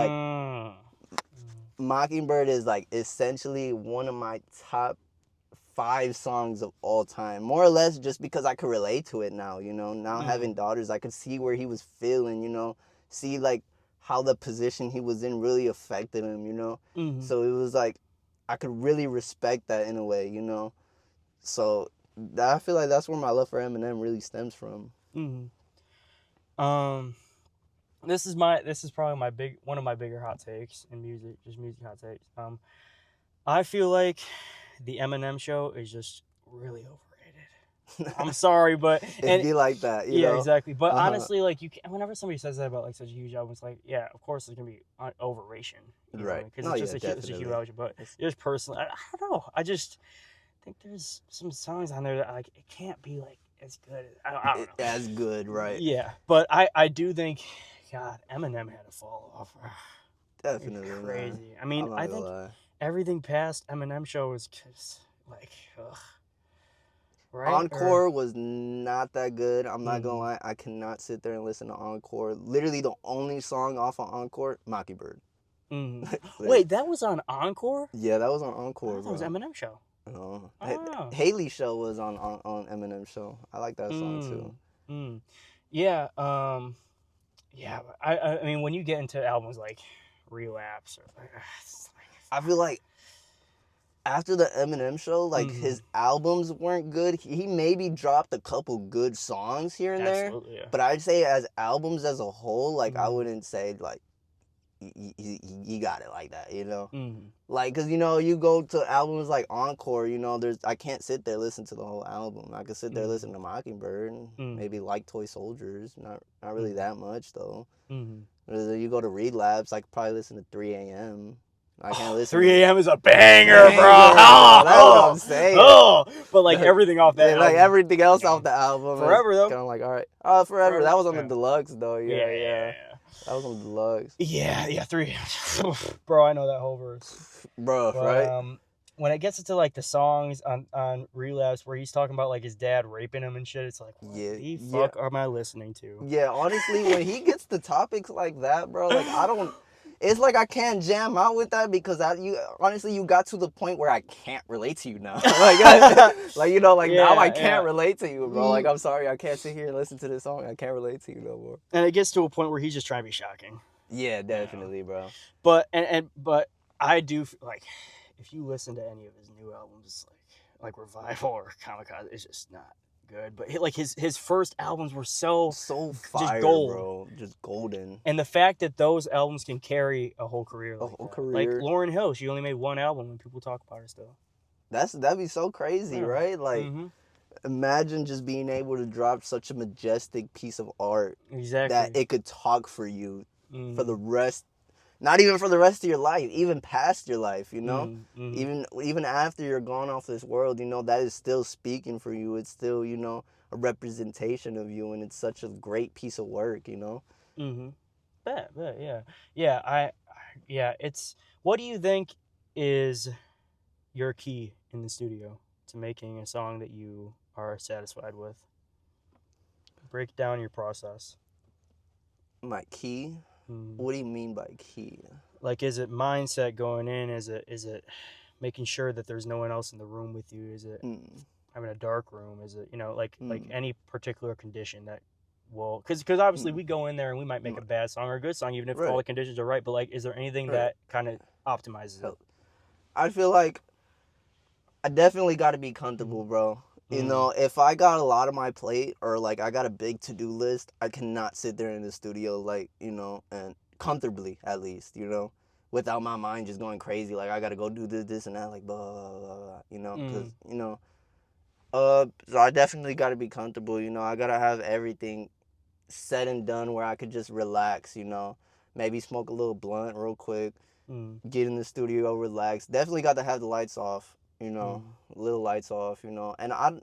like essentially one of my top 5 songs of all time. More or less just because I could relate to it now, you know. Now having daughters, I could see where he was feeling, you know. See like how the position he was in really affected him, you know. So it was like I could really respect that in a way, you know. So I feel like that's where my love for Eminem really stems from. This is probably one of my bigger hot takes in music, just music hot takes. I feel like the Eminem show is just really overrated. I'm sorry, but It'd be like that, you know? Yeah, exactly. But honestly, like whenever somebody says that about like such a huge album, it's like, yeah, of course there's gonna be overration, right? Because it's just a huge album. But just personally, I don't know. I just think there's some songs on there that like it can't be like as good. I don't know. As good, right? Yeah, but I do think, God, Eminem had to fall off. Definitely crazy. Man. I mean, I think everything past Eminem show was just like, ugh. Right? Encore was not that good. I'm not gonna lie. I cannot sit there and listen to Encore. Literally, the only song off of Encore, Mockingbird. Wait, that was on Encore? Yeah, that was on Encore. That was Eminem show. No, Haley's show was on Eminem show. I like that song too. Yeah. Yeah. I mean, when you get into albums like Relapse, I feel like after the Eminem show, like his albums weren't good. He maybe dropped a couple good songs here and there. Yeah. But I'd say as albums as a whole, like I wouldn't say like you got it like that, you know? Like, cause you know, you go to albums like Encore, you know, I can't sit there listen to the whole album. I could sit there listen to Mockingbird and maybe like Toy Soldiers, not really that much though. You go to Relapse, I could probably listen to 3 a.m. I can't listen. 3 a.m. is a banger, bro. That's what I'm saying. But like everything off that, like everything else off the album, Forever though. Kind of like, all right, Forever. That was on the deluxe though. Yeah. That was on the deluxe. Yeah, 3. Bro, I know that whole verse. Bro, but, right? When it gets into like the songs on Relapse where he's talking about like his dad raping him and shit, it's like, what the fuck am I listening to? Yeah, honestly, when he gets to topics like that, bro, like it's like I can't jam out with that because you got to the point where I can't relate to you now. Like you know, like now I can't relate to you, bro. Like I'm sorry, I can't sit here and listen to this song. I can't relate to you no more. And it gets to a point where he's just trying to be shocking. Yeah, definitely, bro. But but I do like if you listen to any of his new albums, like Revival or Kamikaze, it's just not good. But like his first albums were so fire, just gold, bro, just golden. And the fact that those albums can carry a whole career, career. Like Lauryn Hill, she only made one album, and people talk about her still. that'd be so crazy, Yeah. right? Like, Mm-hmm. imagine just being able to drop such a majestic piece of art that Exactly. it could talk for you for the Mm-hmm. rest, not even for the rest of your life, even past your life, you know? Mm-hmm. Even after you're gone off this world, you know, that is still speaking for you. It's still, you know, a representation of you, and it's such a great piece of work, you know? Mm-hmm. Bet, yeah. Yeah, yeah, it's what do you think is your key in the studio to making a song that you are satisfied with? Break down your process. My key? Mm. What do you mean by key? Like, is it mindset going in? Is it making sure that there's no one else in the room with you? Is it Mm, having a dark room? Is it like mm, any particular condition that will because obviously mm. we go in there and we might make a Right. bad song or a good song even if all Right. the conditions are right. But like, is there anything Right. that kind of optimizes it? Hell, I feel like I definitely got to be Mm. comfortable, bro. You Mm. know, if I got a lot on my plate or like I got a big to-do list, I cannot sit there in the studio like, you know, and comfortably at least, you know, without my mind just going crazy. Like I got to go do this and that, like blah, blah, blah, blah, you know, because, Mm. you know, so I definitely got to be comfortable, you know, I got to have everything said and done where I could just relax, you know, maybe smoke a little blunt real quick, Mm. get in the studio, relax. Definitely got to have the lights off, you know, Mm. little lights off, you know. And I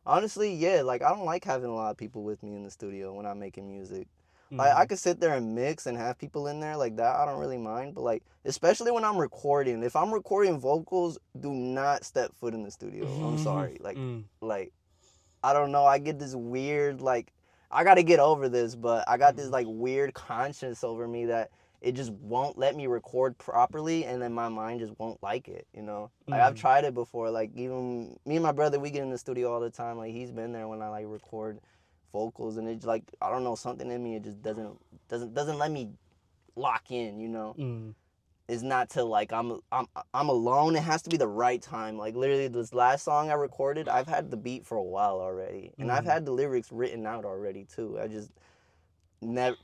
honestly, yeah, like I don't like having a lot of people with me in the studio when I'm making music. Like I Mm. could sit there and mix and have people in there like that. I don't really mind, but like especially when I'm recording, if I'm recording vocals, do not step foot in the studio. I'm sorry. Mm. Like I don't know. I get this weird like I got to get over this, but I got this Mm. like weird conscience over me that it just won't let me record properly, and then my mind just won't like it, you know. Like I've Mm. tried it before. Like even me and my brother, we get in the studio all the time. Like he's been there when I like record vocals, and it's like I don't know, something in me it just doesn't let me lock in, you know. Mm. It's not till like I'm alone. It has to be the right time. Like literally this last song I recorded, I've had the beat for a while already, and I've Mm. had the lyrics written out already too.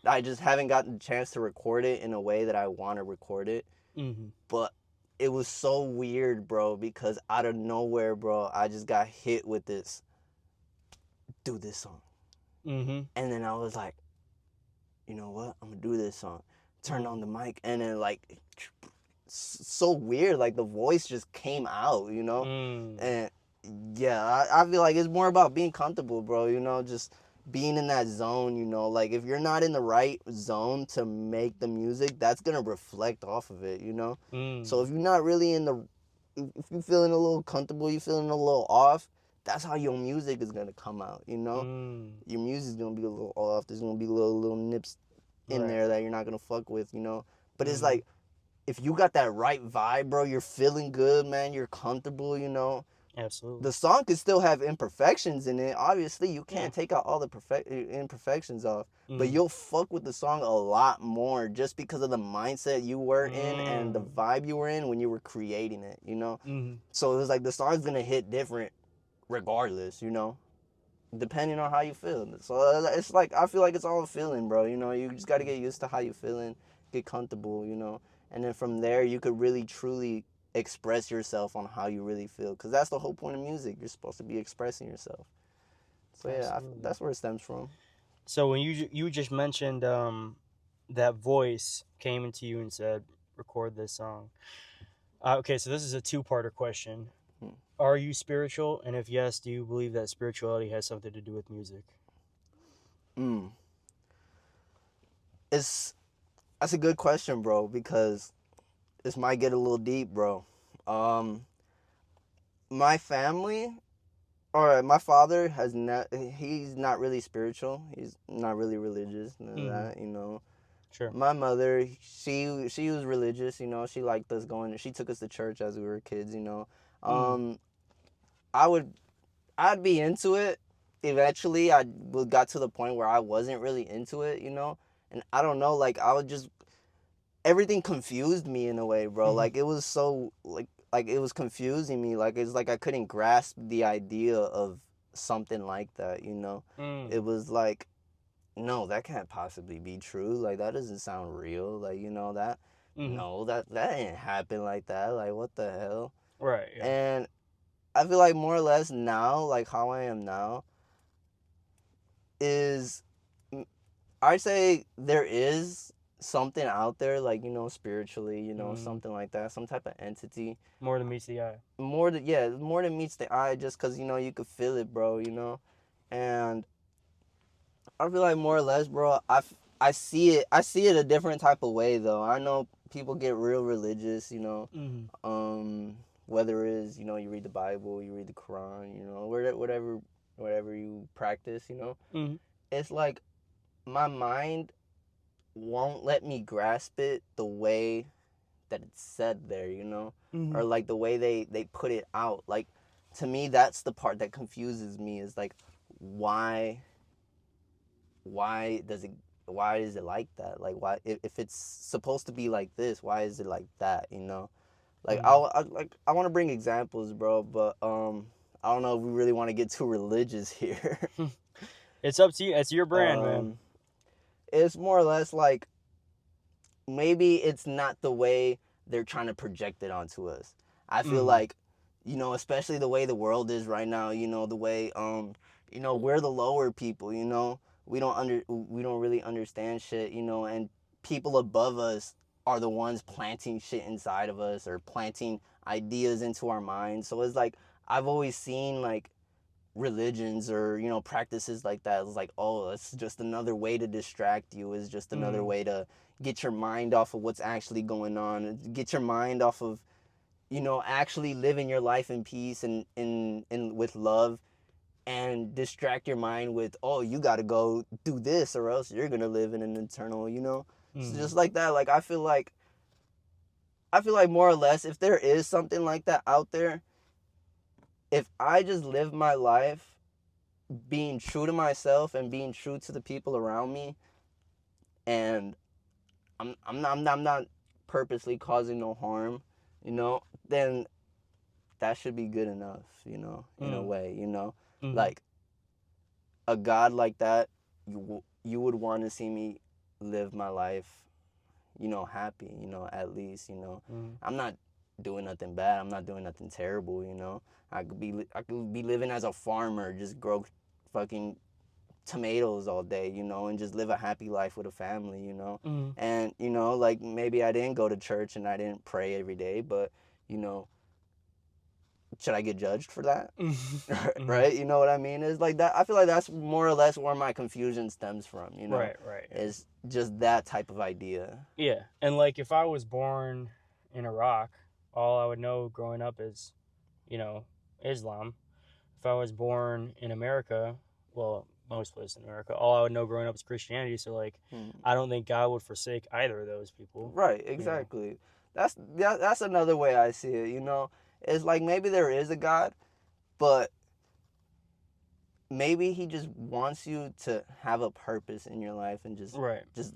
I just haven't gotten the chance to record it in a way that I want to record it. Mm. But it was so weird, bro, because out of nowhere, bro, I just got hit with this do this song. Mm. And then I was like, you know what? I'm gonna do this song. Turned Mm. on the mic and then like so weird, like the voice just came out, you know? Mm. And yeah, I feel like it's more about being comfortable, bro, you know, just being in that zone, you know, like if you're not in the right zone to make the music, that's gonna reflect off of it, you know. So Mm. if you're not really in the, if you're feeling a little comfortable, you're feeling a little off, that's how your music is gonna come out, you know. Mm. Your music's gonna be a little off. There's gonna be little nips in Right. there that you're not gonna fuck with, you know. But it's Mm. like if you got that right vibe, bro, you're feeling good, man. You're comfortable, you know. Absolutely. The song could still have imperfections in it. Obviously, you Yeah. can't take out all the imperfections off, but Mm. you'll fuck with the song a lot more just because of the mindset you were in and the Mm. vibe you were in when you were creating it, you know. Mm. So it was like the song's gonna hit different regardless, you know, depending on how you feel. So it's like I feel like it's all a feeling, bro. You know, you just got to get used to how you feeling, get comfortable, you know, and then from there you could really truly express yourself on how you really feel, because that's the whole point of music. You're supposed to be expressing yourself. So yeah, Absolutely. that's where it stems from. So when you just mentioned that voice came into you and said record this song. Okay, so this is a two-parter question. Hmm. Are you spiritual? And if yes, do you believe that spirituality has something to do with music? Mm. It's That's a good question, bro, because this might get a little deep, bro. Um, my family All right, my father has not. He's not really spiritual. He's not really religious. None of Mm-hmm. that, you know. Sure. My mother, she was religious. You know, she liked us going. She took us to church as we were kids. You know, Mm. um, I would, I'd be into it. Eventually, got to the point where I wasn't really into it. You know, and I don't know. Like I would just everything confused me in a way, bro. Mm-hmm. Like it was so like it was confusing me. Like it's like I couldn't grasp the idea of something like that, you know. Mm. It was like, no, that can't possibly be true. Like that doesn't sound real. Like, you know, Mm-hmm. no, that didn't happen like that. Like what the hell? Right. Yeah. And I feel like more or less now, like how I am now, is I'd say there is something out there, like, spiritually, something like that, some type of entity. More than meets the eye. More than meets the eye, just because, you could feel it, bro. And I feel like more or less, bro, I see it a different type of way, though. I know people get real religious, whether it is, you read the Bible, you read the Quran, whatever you practice. Mm-hmm. It's like my mind won't let me grasp it the way that it's said there. Mm-hmm. Or like the way they put it out. Like, to me, that's the part that confuses me, is like, why is it like that? Like, why, if it's supposed to be like this, why is it like that? Like, I want to bring examples, bro, but I don't know if we really want to get too religious here. It's up to you. It's your brand, man. It's more or less like, maybe it's not the way they're trying to project it onto us. I feel like, especially the way the world is right now, the way we're the lower people, we don't really understand shit, and people above us are the ones planting shit inside of us, or planting ideas into our minds. So it's like, I've always seen like religions or practices like that. It's like, oh, it's just another way to distract you, is just another way to get your mind off of what's actually going on, get your mind off of actually living your life in peace and in with love, and distract your mind with, oh, you got to go do this or else you're gonna live in an eternal, So just like that. Like, I feel like more or less, if there is something like that out there, if I just live my life being true to myself and being true to the people around me, and I'm not purposely causing no harm, then that should be good enough, in a way, Mm-hmm. Like, a God like that, you would want to see me live my life, happy, at least, I'm not doing nothing bad. I'm not doing nothing terrible. I could be living as a farmer, just grow fucking tomatoes all day, and just live a happy life with a family, Mm-hmm. And like, maybe I didn't go to church and I didn't pray every day, but should I get judged for that? Right? You know what I mean? It's like that. I feel like that's more or less where my confusion stems from, Right. Yeah. Is just that type of idea. Yeah, and like, if I was born in Iraq, all I would know growing up is, Islam. If I was born in America, well, most places in America, all I would know growing up is Christianity. So like, I don't think God would forsake either of those people. Right, exactly. That's another way I see it, It's like, maybe there is a God, but maybe he just wants you to have a purpose in your life and just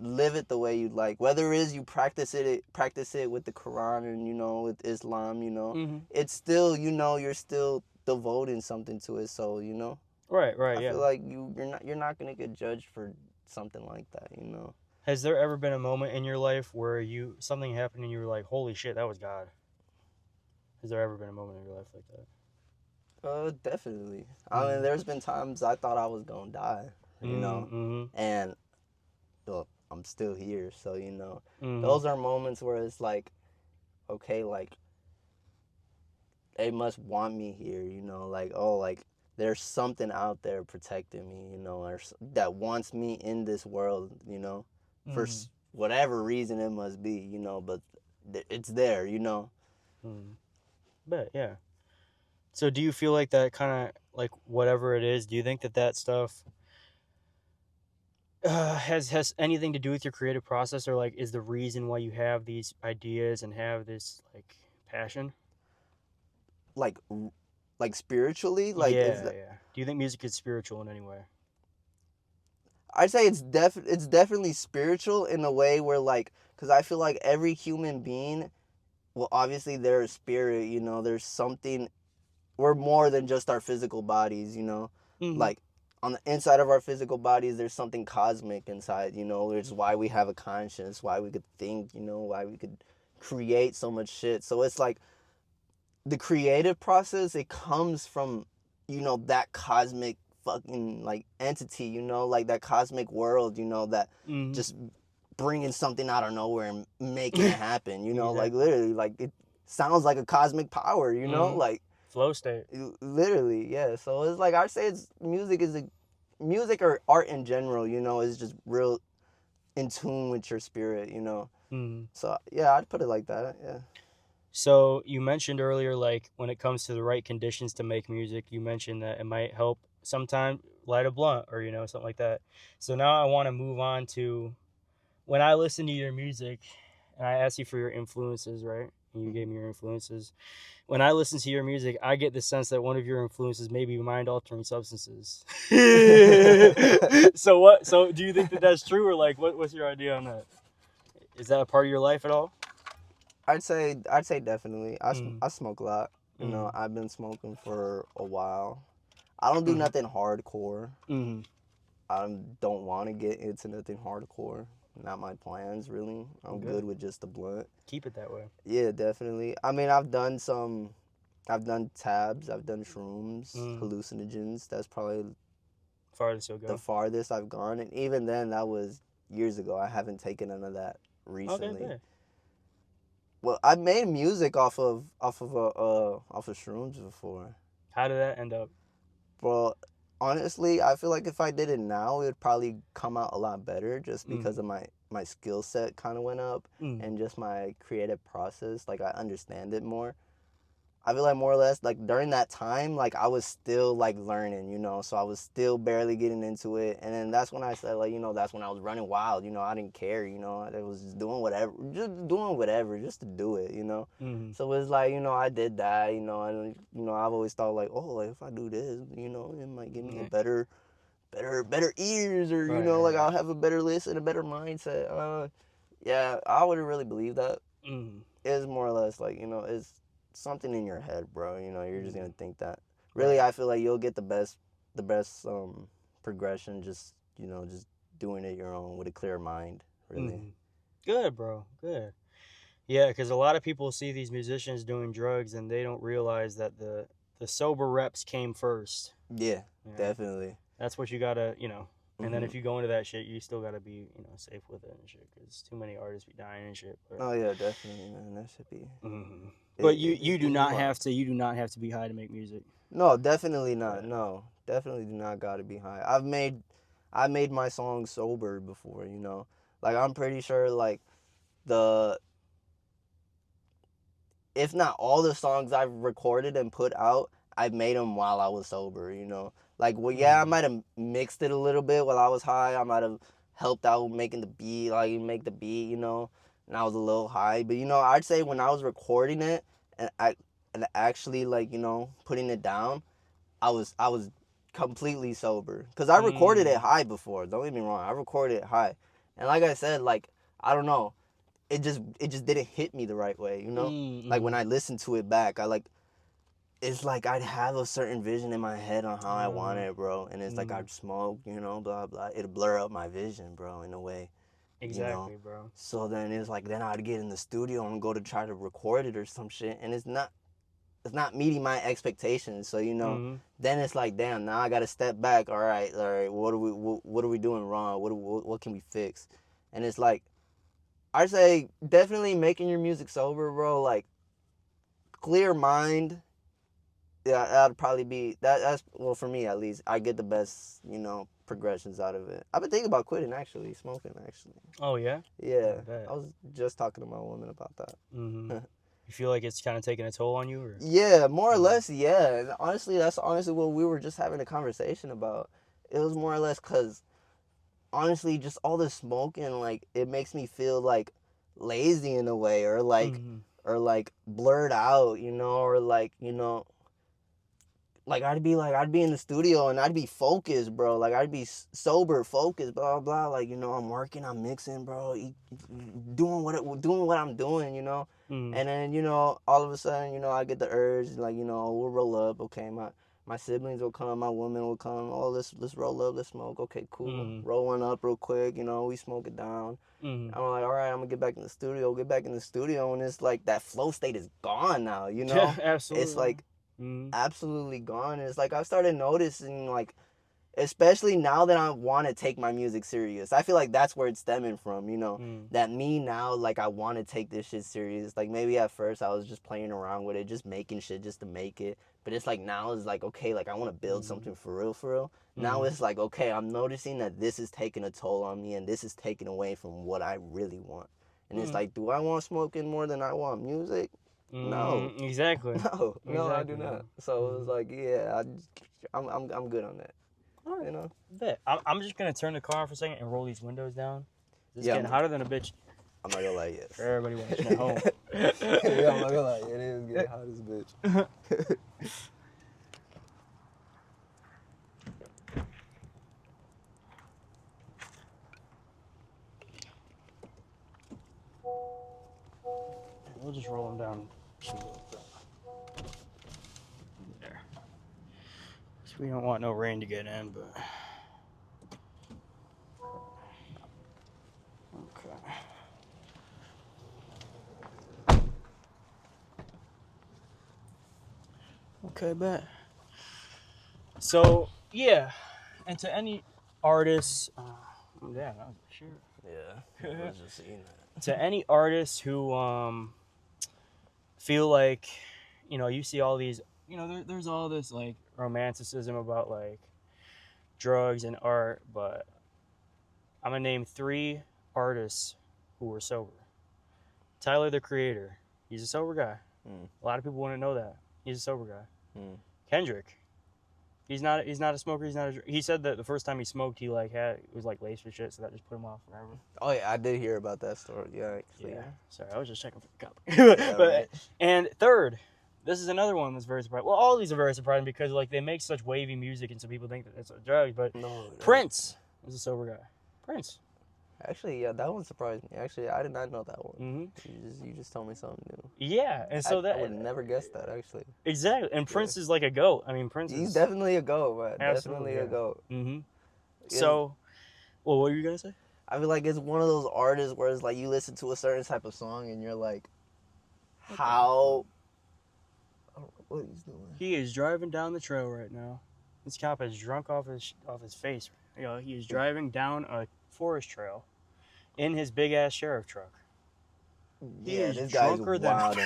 live it the way you'd like. Whether it is you practice it with the Quran and with Islam, it's still, you're still devoting something to it. So Right. I feel like you're not gonna get judged for something like that. Has there ever been a moment in your life where something happened and you were like, "Holy shit, that was God"? Has there ever been a moment in your life like that? Definitely. I mean, there's been times I thought I was gonna die, and well, I'm still here. So those are moments where it's like, okay, like, they must want me here. Like, oh, like, there's something out there protecting me. Or that wants me in this world. For whatever reason it must be. But it's there. But yeah. So do you feel like that kind of, like, whatever it is, do you think that stuff has anything to do with your creative process, or like is the reason why you have these ideas and have this like passion? Like spiritually, like, Yeah. Do you think music is spiritual in any way? I'd say it's definitely spiritual in a way where, like, because I feel like every human being, well, obviously they're a spirit, there's something, we're more than just our physical bodies, like, on the inside of our physical bodies, there's something cosmic inside, it's why we have a conscience, why we could think, why we could create so much shit. So it's like, the creative process, it comes from, you know, that cosmic fucking like entity, you know, like that cosmic world, you know, that just bringing something out of nowhere and making it happen, you know, like Exactly. literally, like it sounds like a cosmic power, you know, like flow state. literally, yeah. So it's like I'd say it's music or art in general, you know, is just real in tune with your spirit, you know. So yeah, I'd put it like that. Yeah. So you mentioned earlier, like when it comes to the right conditions to make music, you mentioned that it might help sometime light a blunt or something like that. So now I want to move on to when I listen to your music, and I asked you for your influences, right? And you gave me your influences. When I listen to your music, I get the sense that one of your influences may be mind-altering substances. So what? So do you think that that's true, or like, what's your idea on that? Is that a part of your life at all? I'd say definitely. I smoke a lot. You know, I've been smoking for a while. I don't do nothing hardcore. I don't want to get into nothing hardcore. Not my plans, really. I'm good with just a blunt. Keep it that way. Yeah, definitely. I mean, I've done tabs, I've done shrooms, hallucinogens. That's probably farthest you'll go. The farthest I've gone, and even then, that was years ago. I haven't taken none of that recently. Okay. Well, I made music off of shrooms before. How did that end up? Well, honestly, I feel like if I did it now, it would probably come out a lot better, just because of my skill set kind of went up, and just my creative process. Like I understand it more. I feel like more or less, like during that time, like I was still like learning, you know, so I was still barely getting into it. And then that's when I said, like, you know, that's when I was running wild, you know, I didn't care, you know, I was just doing whatever just to do it, you know. So it's like, you know, I did that, you know, and you know, I've always thought like, oh, like if I do this, you know, it might give me a better ears, or you know, like I'll have a better list and a better mindset. Yeah, I wouldn't really believe that. It's more or less like, you know, it's something in your head, bro. You know, you're just gonna think that. Really, I feel like you'll get the best progression, just, you know, just doing it your own with a clear mind. Really. Good, bro. Good. Yeah, because a lot of people see these musicians doing drugs and they don't realize that the sober reps came first. Yeah, definitely. That's what you gotta, you know. And then if you go into that shit, you still gotta be, you know, safe with it and shit. Because too many artists be dying and shit. But... Oh yeah, definitely, man. That should be. But you do not have to. You do not have to be high to make music. No, definitely not. No, definitely do not gotta be high. I made my songs sober before. You know, like I'm pretty sure like if not all the songs I've recorded and put out, I've made them while I was sober, you know. Like, well, yeah, I might have mixed it a little bit while I was high. I might have helped out making the beat, like make the beat, you know, and I was a little high. But, you know, I'd say when I was recording it and actually, like, you know, putting it down, I was completely sober. Because I recorded it high before. Don't get me wrong. I recorded it high. And like I said, like, I don't know. It just didn't hit me the right way, you know? Like when I listened to it back, it's like I'd have a certain vision in my head on how I want it, bro. And it's like I'd smoke, you know, blah, blah. It'd blur up my vision, bro, in a way. Exactly, you know? bro. So then it's like, then I'd get in the studio and go to try to record it or some shit. And it's not meeting my expectations. So, you know, then it's like, damn, now I got to step back. All right, what are we doing wrong? What can we fix? And it's like, I'd say definitely making your music sober, bro. Like, clear mind. Yeah, that'd probably be that's well, for me at least. I get the best, you know, progressions out of it. I've been thinking about quitting, actually, smoking, actually. Oh yeah. Yeah, I was just talking to my woman about that. You feel like it's kind of taking a toll on you, or? Yeah, more or less. Yeah, and honestly, that's honestly what we were just having a conversation about. It was more or less because, honestly, just all the smoking, like, it makes me feel like lazy in a way, or like blurred out, you know, or like, you know, like I'd be in the studio and I'd be focused, bro. Like I'd be sober, focused, blah blah. Like, you know, I'm working, I'm mixing, bro, doing what I'm doing, you know. And then, you know, all of a sudden, you know, I get the urge, like, you know, we'll roll up. Okay, my siblings will come, my woman will come. Oh, let's roll up, let's smoke. Okay, cool. Mm-hmm. Roll one up real quick. You know, we smoke it down. Mm-hmm. I'm like, all right, I'm gonna get back in the studio. Get back in the studio, and it's like that flow state is gone now. You know, Yeah, absolutely. it's like Mm-hmm. absolutely gone. And it's like I've started noticing like, especially now that I want to take my music serious. I feel like that's where it's stemming from, you know, that me now, like, I want to take this shit serious. Like, maybe at first I was just playing around with it, just making shit just to make it. But it's like now it's like, okay, like, I want to build something for real, for real. Now it's like, okay, I'm noticing that this is taking a toll on me and this is taking away from what I really want. And it's like, do I want smoking more than I want music? No. Exactly. No, I do Exactly. not. So it was like, yeah, I'm good on that. All right. You know? Bet. I'm just gonna turn the car on for a second and roll these windows down. It's Yeah, getting hotter than a bitch. I'm not gonna lie, yes. For everybody watching at home. Yeah, I'm not gonna lie, it is getting hot as a bitch. We'll just roll them down. There. So we don't want no rain to get in, but. Okay. Okay, bet. So yeah, and to any artists, yeah, that was sure. Yeah, I was just seeing that. To any artists who feel like, you know, you see all these, you know, there's all this like romanticism about like drugs and art, but I'm gonna name 3 artists who were sober. Tyler, the Creator, he's a sober guy. A lot of people wouldn't know that. He's a sober guy. Kendrick, he's not a smoker. He said that the first time he smoked, he like had it was like laced with shit, so that just put him off forever. Oh yeah, I did hear about that story. Yeah, actually. Yeah. Sorry, I was just checking for the cup. Yeah, right. And third, this is another one that's very surprising. Well, all these are very surprising because like they make such wavy music, and some people think that it's a drug. But No, Prince is a sober guy. Prince. actually, yeah, that one surprised me. Actually, I did not know that one. Mm-hmm. You just told me something new. Yeah, and so I would have never guessed that actually. Exactly, and Prince is like a goat. I mean, Prince He's is definitely a goat, man. Absolutely, Definitely a goat. Mm-hmm. Yeah. So, well, what were you gonna say? I feel like it's one of those artists where it's like you listen to a certain type of song and you're like, how? Oh, what he's doing? He is driving down the trail right now. This cop is drunk off his face. You know, he is driving down a forest trail in his big ass sheriff truck. He Yeah, is this guy's drunker wild.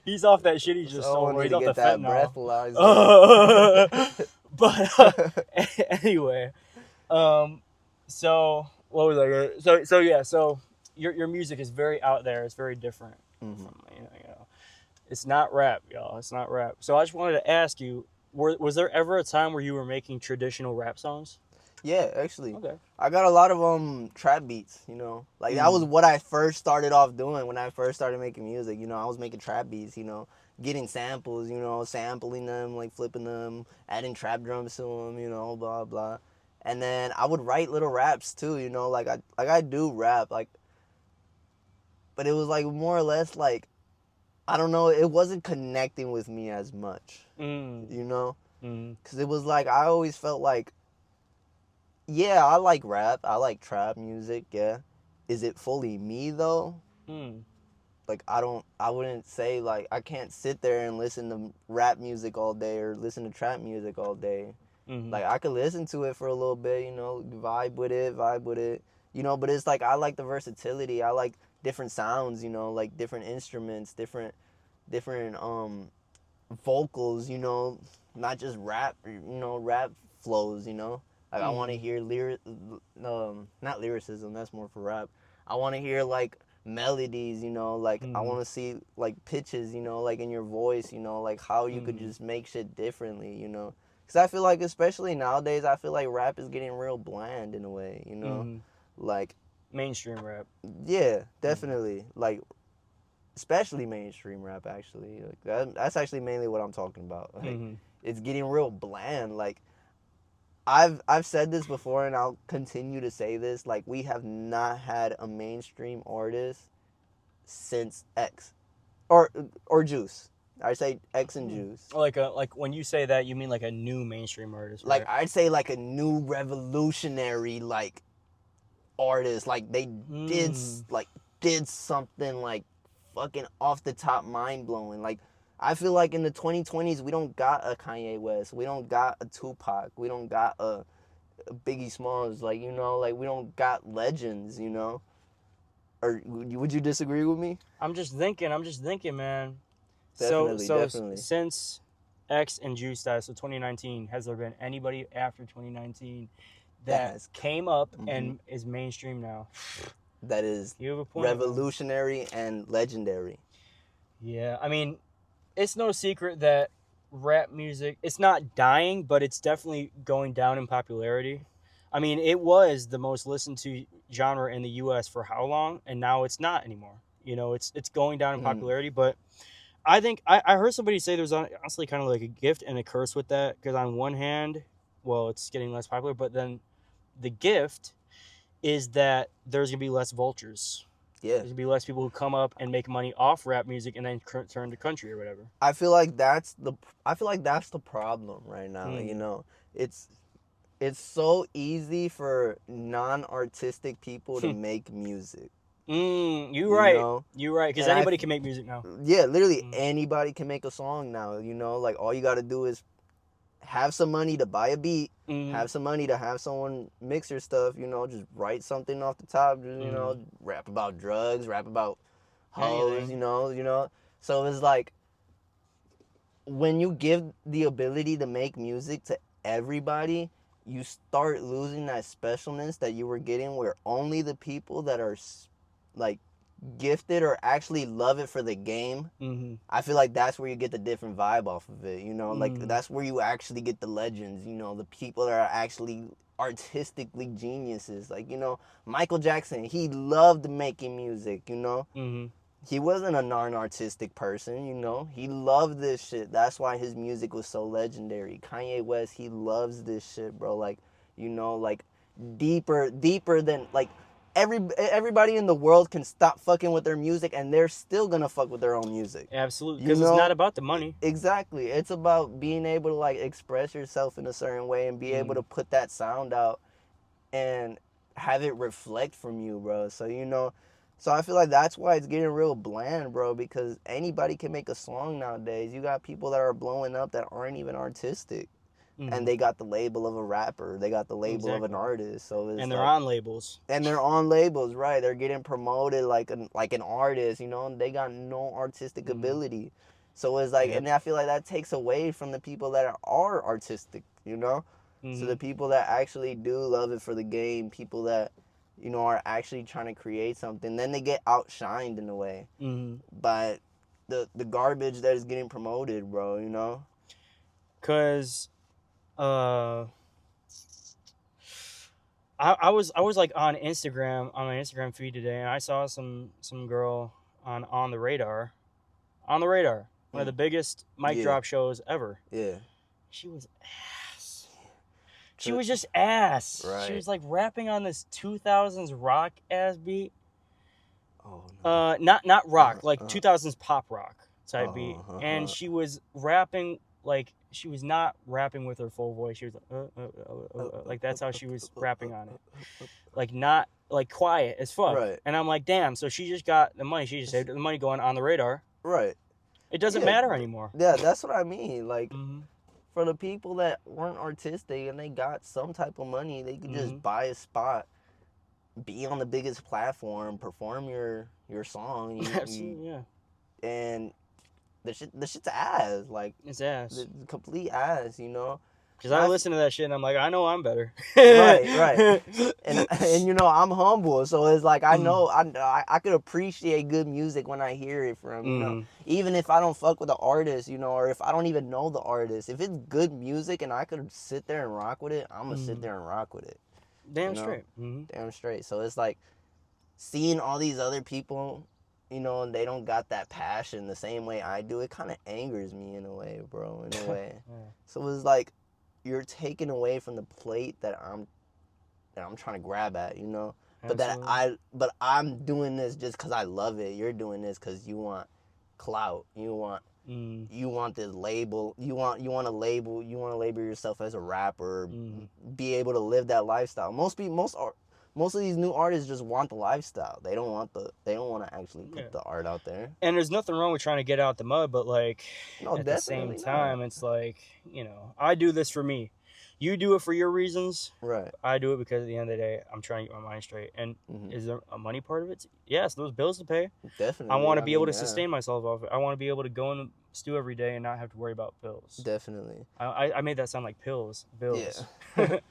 He's off that shit he just stole. He's off the that fentanyl. breathalyzer. But anyway, so what was I gonna? So yeah, so your music is very out there. It's very different. Mm-hmm. From, you know, it's not rap, y'all. It's not rap. So I just wanted to ask you, was there ever a time where you were making traditional rap songs? Yeah, actually. Okay. I got a lot of trap beats, you know. Like that was what I first started off doing when I first started making music, you know. I was making trap beats, you know, getting samples, you know, sampling them, like flipping them, adding trap drums to them, you know, blah blah. And then I would write little raps too, you know, like I do rap, like, but it was like more or less like, I don't know, it wasn't connecting with me as much, you know, because it was like I always felt like, yeah, I like rap, I like trap music, yeah. Is it fully me though? Like I wouldn't say like I can't sit there and listen to rap music all day or listen to trap music all day. Like I could listen to it for a little bit, you know, vibe with it, you know, but it's like I like the versatility. I like different sounds, you know, like different instruments, different vocals, you know, not just rap, you know, rap flows, you know. Like I want to hear not lyricism, that's more for rap. I want to hear like melodies, you know, like I want to see like pitches, you know, like in your voice, you know, like how you could just make shit differently, you know. Because I feel like, especially nowadays, I feel like rap is getting real bland in a way, you know? Like... mainstream rap. Yeah, definitely. Like, especially mainstream rap, actually. Like that's actually mainly what I'm talking about. Like, it's getting real bland. Like, I've said this before, and I'll continue to say this. Like, we have not had a mainstream artist since X. Or Juice. I'd say X and Juice. Like when you say that, you mean like a new mainstream artist, right? Like I'd say like a new revolutionary like artist. Like they did something like fucking off the top, mind blowing. Like I feel like in the 2020s we don't got a Kanye West, we don't got a Tupac, we don't got a Biggie Smalls. Like you know, like we don't got legends. You know, or would you disagree with me? I'm just thinking, man. Definitely, So definitely. since X and Juice died, so 2019, has there been anybody after 2019 that came up and is mainstream now? That is You have a point, revolutionary and legendary. Yeah, I mean, it's no secret that rap music, it's not dying, but it's definitely going down in popularity. I mean, it was the most listened to genre in the U.S. for how long, and now it's not anymore. You know, it's going down in popularity, but I think I heard somebody say there's honestly kind of like a gift and a curse with that, because on one hand, well, it's getting less popular, but then the gift is that there's gonna be less vultures. Yeah, there's gonna be less people who come up and make money off rap music and then turn to country or whatever. I feel like that's the problem right now. You know, it's so easy for non-artistic people to make music. You're right. Because anybody can make music now. Yeah, literally anybody can make a song now. You know, like all you got to do is have some money to buy a beat, have some money to have someone mix your stuff. You know, just write something off the top. Just, you know, rap about drugs, rap about hoes. You know. So it's like when you give the ability to make music to everybody, you start losing that specialness that you were getting, where only the people that are like gifted or actually love it for the game. I feel like that's where you get the different vibe off of it. You know, like that's where you actually get the legends. You know, the people that are actually artistically geniuses. Like, you know, Michael Jackson, he loved making music. You know, he wasn't a non-artistic person. You know, he loved this shit. That's why his music was so legendary. Kanye West, he loves this shit, bro. Like, you know, like deeper than like everybody in the world can stop fucking with their music and they're still gonna fuck with their own music. Absolutely, because it's not about the money. Exactly, it's about being able to like express yourself in a certain way and be able to put that sound out and have it reflect from you, bro. So you know, so I feel like that's why it's getting real bland, bro, because anybody can make a song nowadays. You got people that are blowing up that aren't even artistic. And they got the label of a rapper. They got the label of an artist. So it's they're on labels. And they're on labels, right? They're getting promoted like an artist, you know. And they got no artistic ability. So it's like, and I feel like that takes away from the people that are artistic, you know. So the people that actually do love it for the game, people that, you know, are actually trying to create something, then they get outshined in a way by the garbage that is getting promoted, bro. You know. Cause. I was like on my Instagram feed today, and I saw some girl on the radar, one of the biggest mic drop shows ever. Yeah. She was ass. She was just ass. Right. She was like rapping on this 2000s rock ass beat. Oh no. Not rock, like 2000s pop rock type beat, and she was rapping like. She was not rapping with her full voice. She was like that's how she was rapping on it. Like not like quiet as fuck. Right. And I'm like, damn, so she just got the money. She just saved the money going on the radar. Right. It doesn't matter anymore. Yeah, that's what I mean. Like for the people that weren't artistic and they got some type of money, they could just buy a spot, be on the biggest platform, perform your song. Absolutely, yeah. And the shit's ass. Like it's ass. The complete ass, you know. Because I listen to that shit and I'm like, I know I'm better. right. And you know, I'm humble, so it's like I know I could appreciate good music when I hear it from, you know, even if I don't fuck with the artist, you know, or if I don't even know the artist. If it's good music and I could sit there and rock with it, I'm gonna sit there and rock with it. Damn straight. Damn straight. So it's like seeing all these other people, you know, and they don't got that passion the same way I do, it kind of angers me in a way, bro, in a way. So it's like you're taking away from the plate that I'm trying to grab at, you know. Absolutely. But I'm doing this just because I love it. You're doing this because you want clout. You want Mm. You want this label. You want to label yourself as a rapper. Mm. Be able to live that lifestyle. Most of these new artists just want the lifestyle. They don't want to actually put Yeah. the art out there. And there's nothing wrong with trying to get out the mud, but like No, at the same definitely time, not. it's like, I do this for me. You do it for your reasons. Right. I do it because at the end of the day, I'm trying to get my mind straight. And Hmm. is there a money part of it? Yes, those bills to pay. I Definitely. want to I be able mean, to yeah. sustain myself off it. I want to be able to go in the stew every day and not have to worry about bills. Definitely. I made that sound like bills. Yeah. But,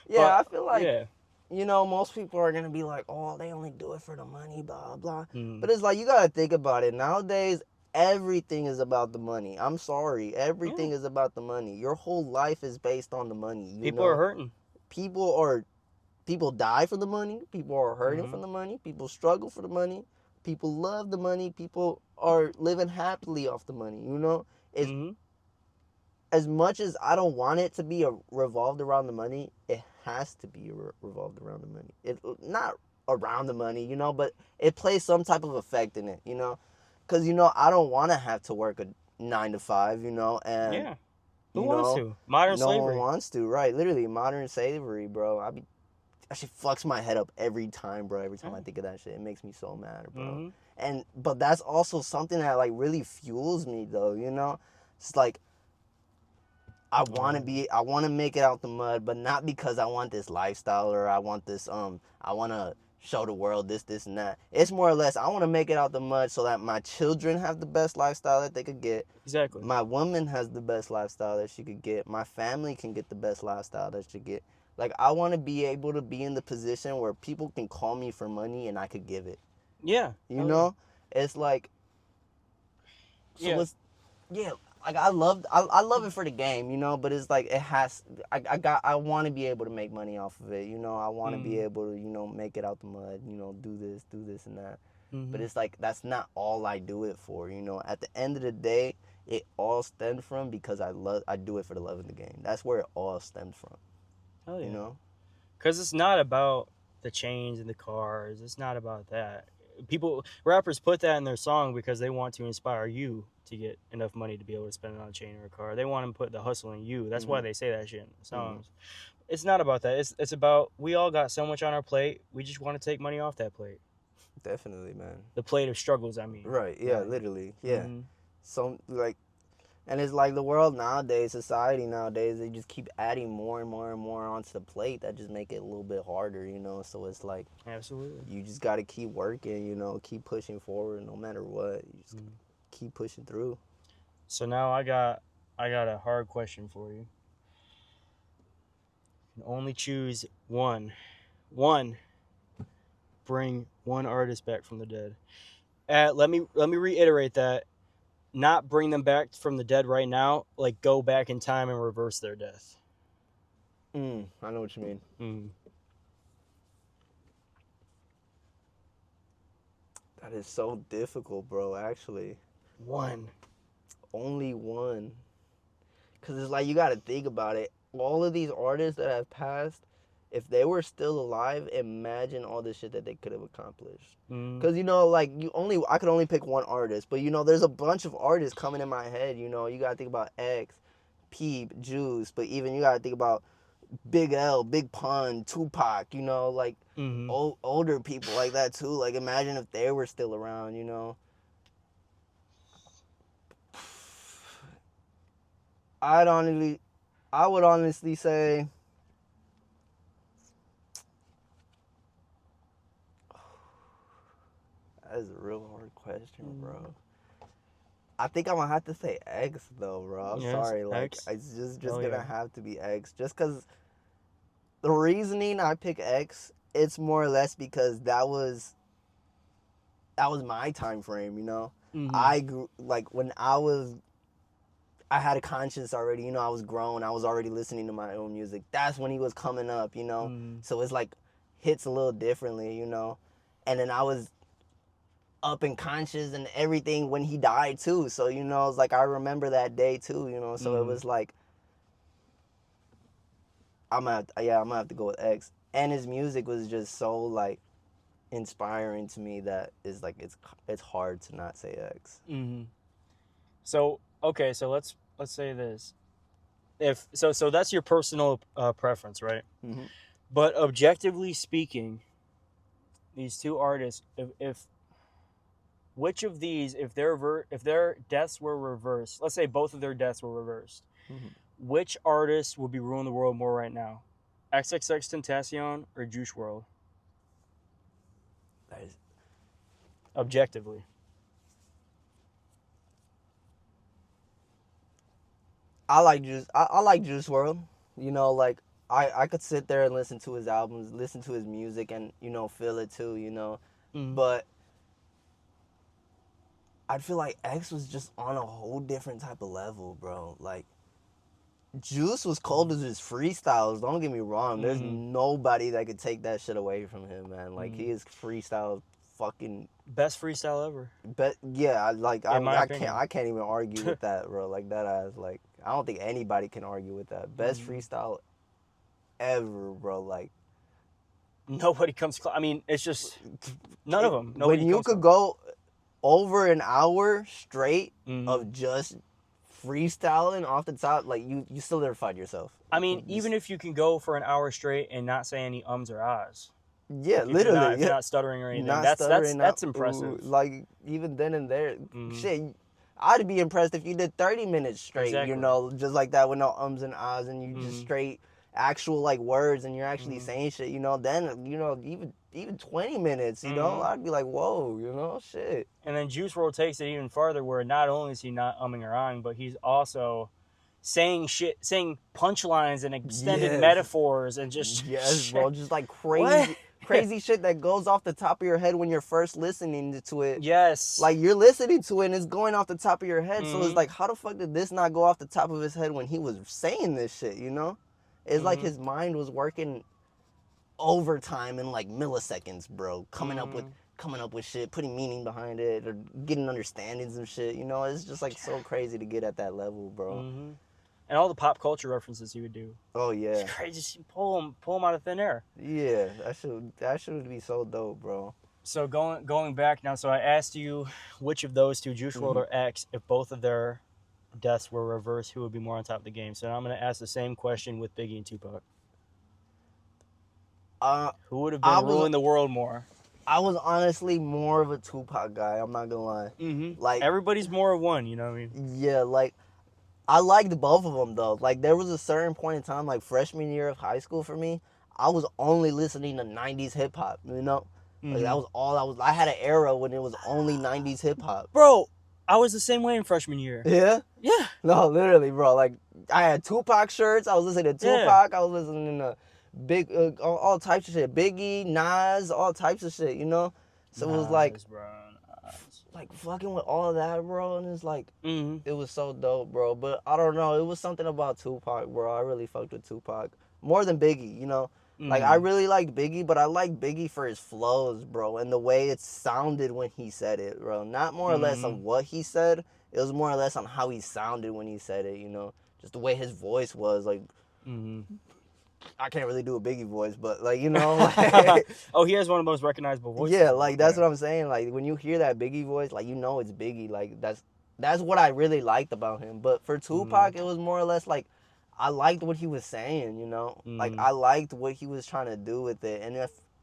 Yeah, I feel like, yeah. Most people are going to be like, oh, they only do it for the money, blah, blah. Mm. But it's like, you got to think about it. Nowadays, everything is about the money. I'm sorry. Everything is about the money. Your whole life is based on the money. People are hurting. People die for the money. People are hurting Mhm. for the money. People struggle for the money. People love the money. People are living happily off the money. It's Mm-hmm. as much as I don't want it to be revolved around the money, it has to be revolved around the money. It not around the money, but it plays some type of effect in it, because I don't want to have to work a 9 to 5, and Yeah. Who wants to? Modern no one slavery. wants to, right? Literally, modern slavery, bro. That shit fucks my head up every time, bro. Every time I think of that shit, it makes me so mad, bro. Mm-hmm. But that's also something that like really fuels me, though. It's like I want to make it out the mud, but not because I want this lifestyle or I want this I want to show the world this and that. It's more or less I want to make it out the mud so that my children have the best lifestyle that they could get. Exactly. My woman has the best lifestyle that she could get. My family can get the best lifestyle that she get. Like, I want to be able to be in the position where people can call me for money and I could give it. Yeah. It's like, so Yeah. it's, yeah, like I love it for the game, but it's like it has, I want to be able to make money off of it, I want to be able to, make it out the mud, do this and that. Mm-hmm. But it's like, that's not all I do it for, At the end of the day, it all stemmed from because I do it for the love of the game. That's where it all stems from. Hell yeah. Because it's not about the chains and the cars. It's not about that. Rappers put that in their song because they want to inspire you to get enough money to be able to spend it on a chain or a car. They want to put the hustle in you. That's why they say that shit in the songs. It's not about that. It's about, we all got so much on our plate. We just want to take money off that plate. Definitely, man. The plate of struggles, I mean. Right, yeah, literally, yeah. Mm-hmm. So, like, and it's like the world nowadays, society nowadays, they just keep adding more and more and more onto the plate that just make it a little bit harder, So it's like, absolutely, you just got to keep working, keep pushing forward no matter what. You just keep pushing through. So now I got a hard question for you. You can only choose one. Bring one artist back from the dead. Let me reiterate that. Not bring them back from the dead right now. Like, go back in time and reverse their death. I know what you mean. That is so difficult, bro, actually. One. Only one. Because it's like, you got to think about it. All of these artists that have passed, if they were still alive, imagine all the shit that they could have accomplished. Because, like, I could only pick one artist. But, there's a bunch of artists coming in my head. You got to think about X, Peep, Juice. But even you got to think about Big L, Big Pun, Tupac, like older people like that too. Like, imagine if they were still around, I would honestly say that is a real hard question, bro. I think I'm gonna have to say X though, bro. I'm sorry, like X. It's just gonna have to be X, just because the reasoning I pick X, it's more or less because that was my time frame, I grew, like, when I had a conscience already, I was grown, I was already listening to my own music. That's when he was coming up, so it's like hits a little differently, and then I was up and conscious and everything when he died too, so it's like I remember that day too, so it was like I'm gonna have to go with X. And his music was just so like inspiring to me that is like it's hard to not say X. So Okay, so let's say this. If so that's your personal preference, right? Mm-hmm. But objectively speaking, these two artists, if which of these, if their deaths were reversed, let's say both of their deaths were reversed, Mm-hmm. which artist would be ruling the world more right now? XXX or Juice World? That is, Objectively. I like Juice World. You know, like I could sit there and listen to his albums, listen to his music, and feel it too. Mm. But I feel like X was just on a whole different type of level, bro. Like Juice was cold as his freestyles. Don't get me wrong. There's nobody that could take that shit away from him, man. Like he is freestyle fucking Best freestyle ever. but yeah, In my opinion. I can't even argue with that, bro. Like that ass like I don't think anybody can argue with that. Best freestyle ever, bro. Like Nobody comes close. I mean, it's just none of them. Nobody when you comes could close. go over an hour straight Mhm. of just freestyling off the top, like you still never find yourself. I mean, even if you can go for an hour straight and not say any ums or ahs. Yeah, If literally. you're not stuttering or anything. Not That's stuttering, that's not- impressive. Like even then and there, Mhm. shit. I'd be impressed if you did 30 minutes straight, Exactly. just like that with no ums and ahs, and you just straight actual like words, and you're actually saying shit, Then even 20 minutes, I'd be like, whoa, shit. And then Juice WRLD takes it even farther, where not only is he not umming or ahhing, but he's also saying punchlines and extended Yes. metaphors and just Yes, bro, just like What? crazy shit that goes off the top of your head when you're first listening to it. Yes. Like you're listening to it and it's going off the top of your head. So Mhm. it's like, how the fuck did this not go off the top of his head when he was saying this shit? It's like his mind was working overtime in like milliseconds, bro. Coming up with shit, putting meaning behind it, or getting understandings and shit. It's just like so crazy to get at that level, bro. And all the pop culture references he would do. Oh yeah, It's crazy. Just pull him out of thin air. yeah. That should be so dope, bro. So going back now, so I asked you which of those two, Juice WRLD or X, if both of their deaths were reversed, who would be more on top of the game? So now I'm going to ask the same question with Biggie and Tupac. Who would have been ruling the world more? I was honestly more of a Tupac guy. I'm not gonna lie. Like everybody's more of one, you know what I mean? Yeah, like I liked both of them though. Like there was a certain point in time, like freshman year of high school for me, I was only listening to 90s hip hop. Like that was all I had an era when it was only 90s hip hop. Bro, I was the same way in freshman year. Yeah? Yeah. No, literally, bro. Like I had Tupac shirts. I was listening to Tupac. I was listening to big all types of shit. Biggie, Nas, all types of shit. So it was like, like fucking with all of that, bro. And it's like, it was so dope, bro. But I don't know. It was something about Tupac, bro. I really fucked with Tupac more than Biggie. Like I really liked Biggie, but I liked Biggie for his flows, bro, and the way it sounded when he said it, bro. Not more or less on what he said. It was more or less on how he sounded when he said it. Just the way his voice was, like. I can't really do a Biggie voice, but like like, oh, he has one of the most recognizable voices. Yeah, like that's what I'm saying. Like when you hear that Biggie voice, like it's Biggie. Like that's what I really liked about him. But for Tupac, it was more or less like I liked what he was saying. Like I liked what he was trying to do with it. And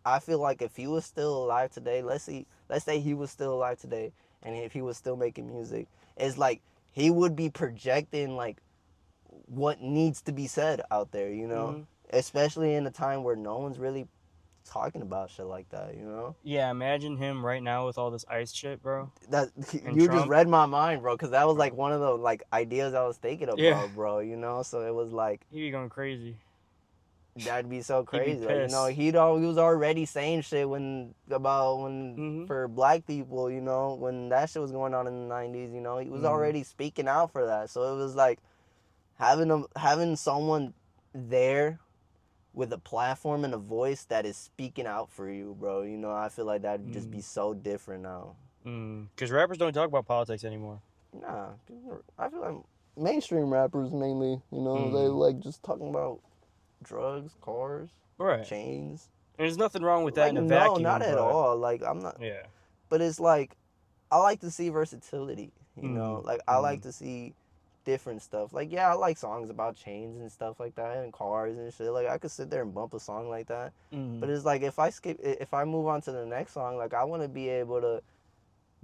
I feel like if he was still alive today, let's say he was still alive today, and if he was still making music, it's like he would be projecting like what needs to be said out there. Especially in a time where no one's really talking about shit like that, Yeah, imagine him right now with all this ICE shit, bro. That And you Trump. just read my mind, bro, because that was like one of the like ideas I was thinking about, bro. So it was like he'd be going crazy. That'd be so crazy. He'd be Like, pissed. he was already saying shit for black people, when that shit was going on in the 90s. He was already speaking out for that. So it was like having someone there with a platform and a voice that is speaking out for you, bro. I feel like that'd just be so different now. Because rappers don't talk about politics anymore. Nah, I feel like mainstream rappers mainly, they like just talking about drugs, cars, Right. chains. And there's nothing wrong with that in a No, vacuum. not at all. Like I'm not. Yeah. But it's like I like to see versatility. Like I like to see different stuff. Like, yeah, I like songs about chains and stuff like that and cars and shit. Like, I could sit there and bump a song like that. Mm-hmm. But it's like if I move on to the next song, like I want to be able to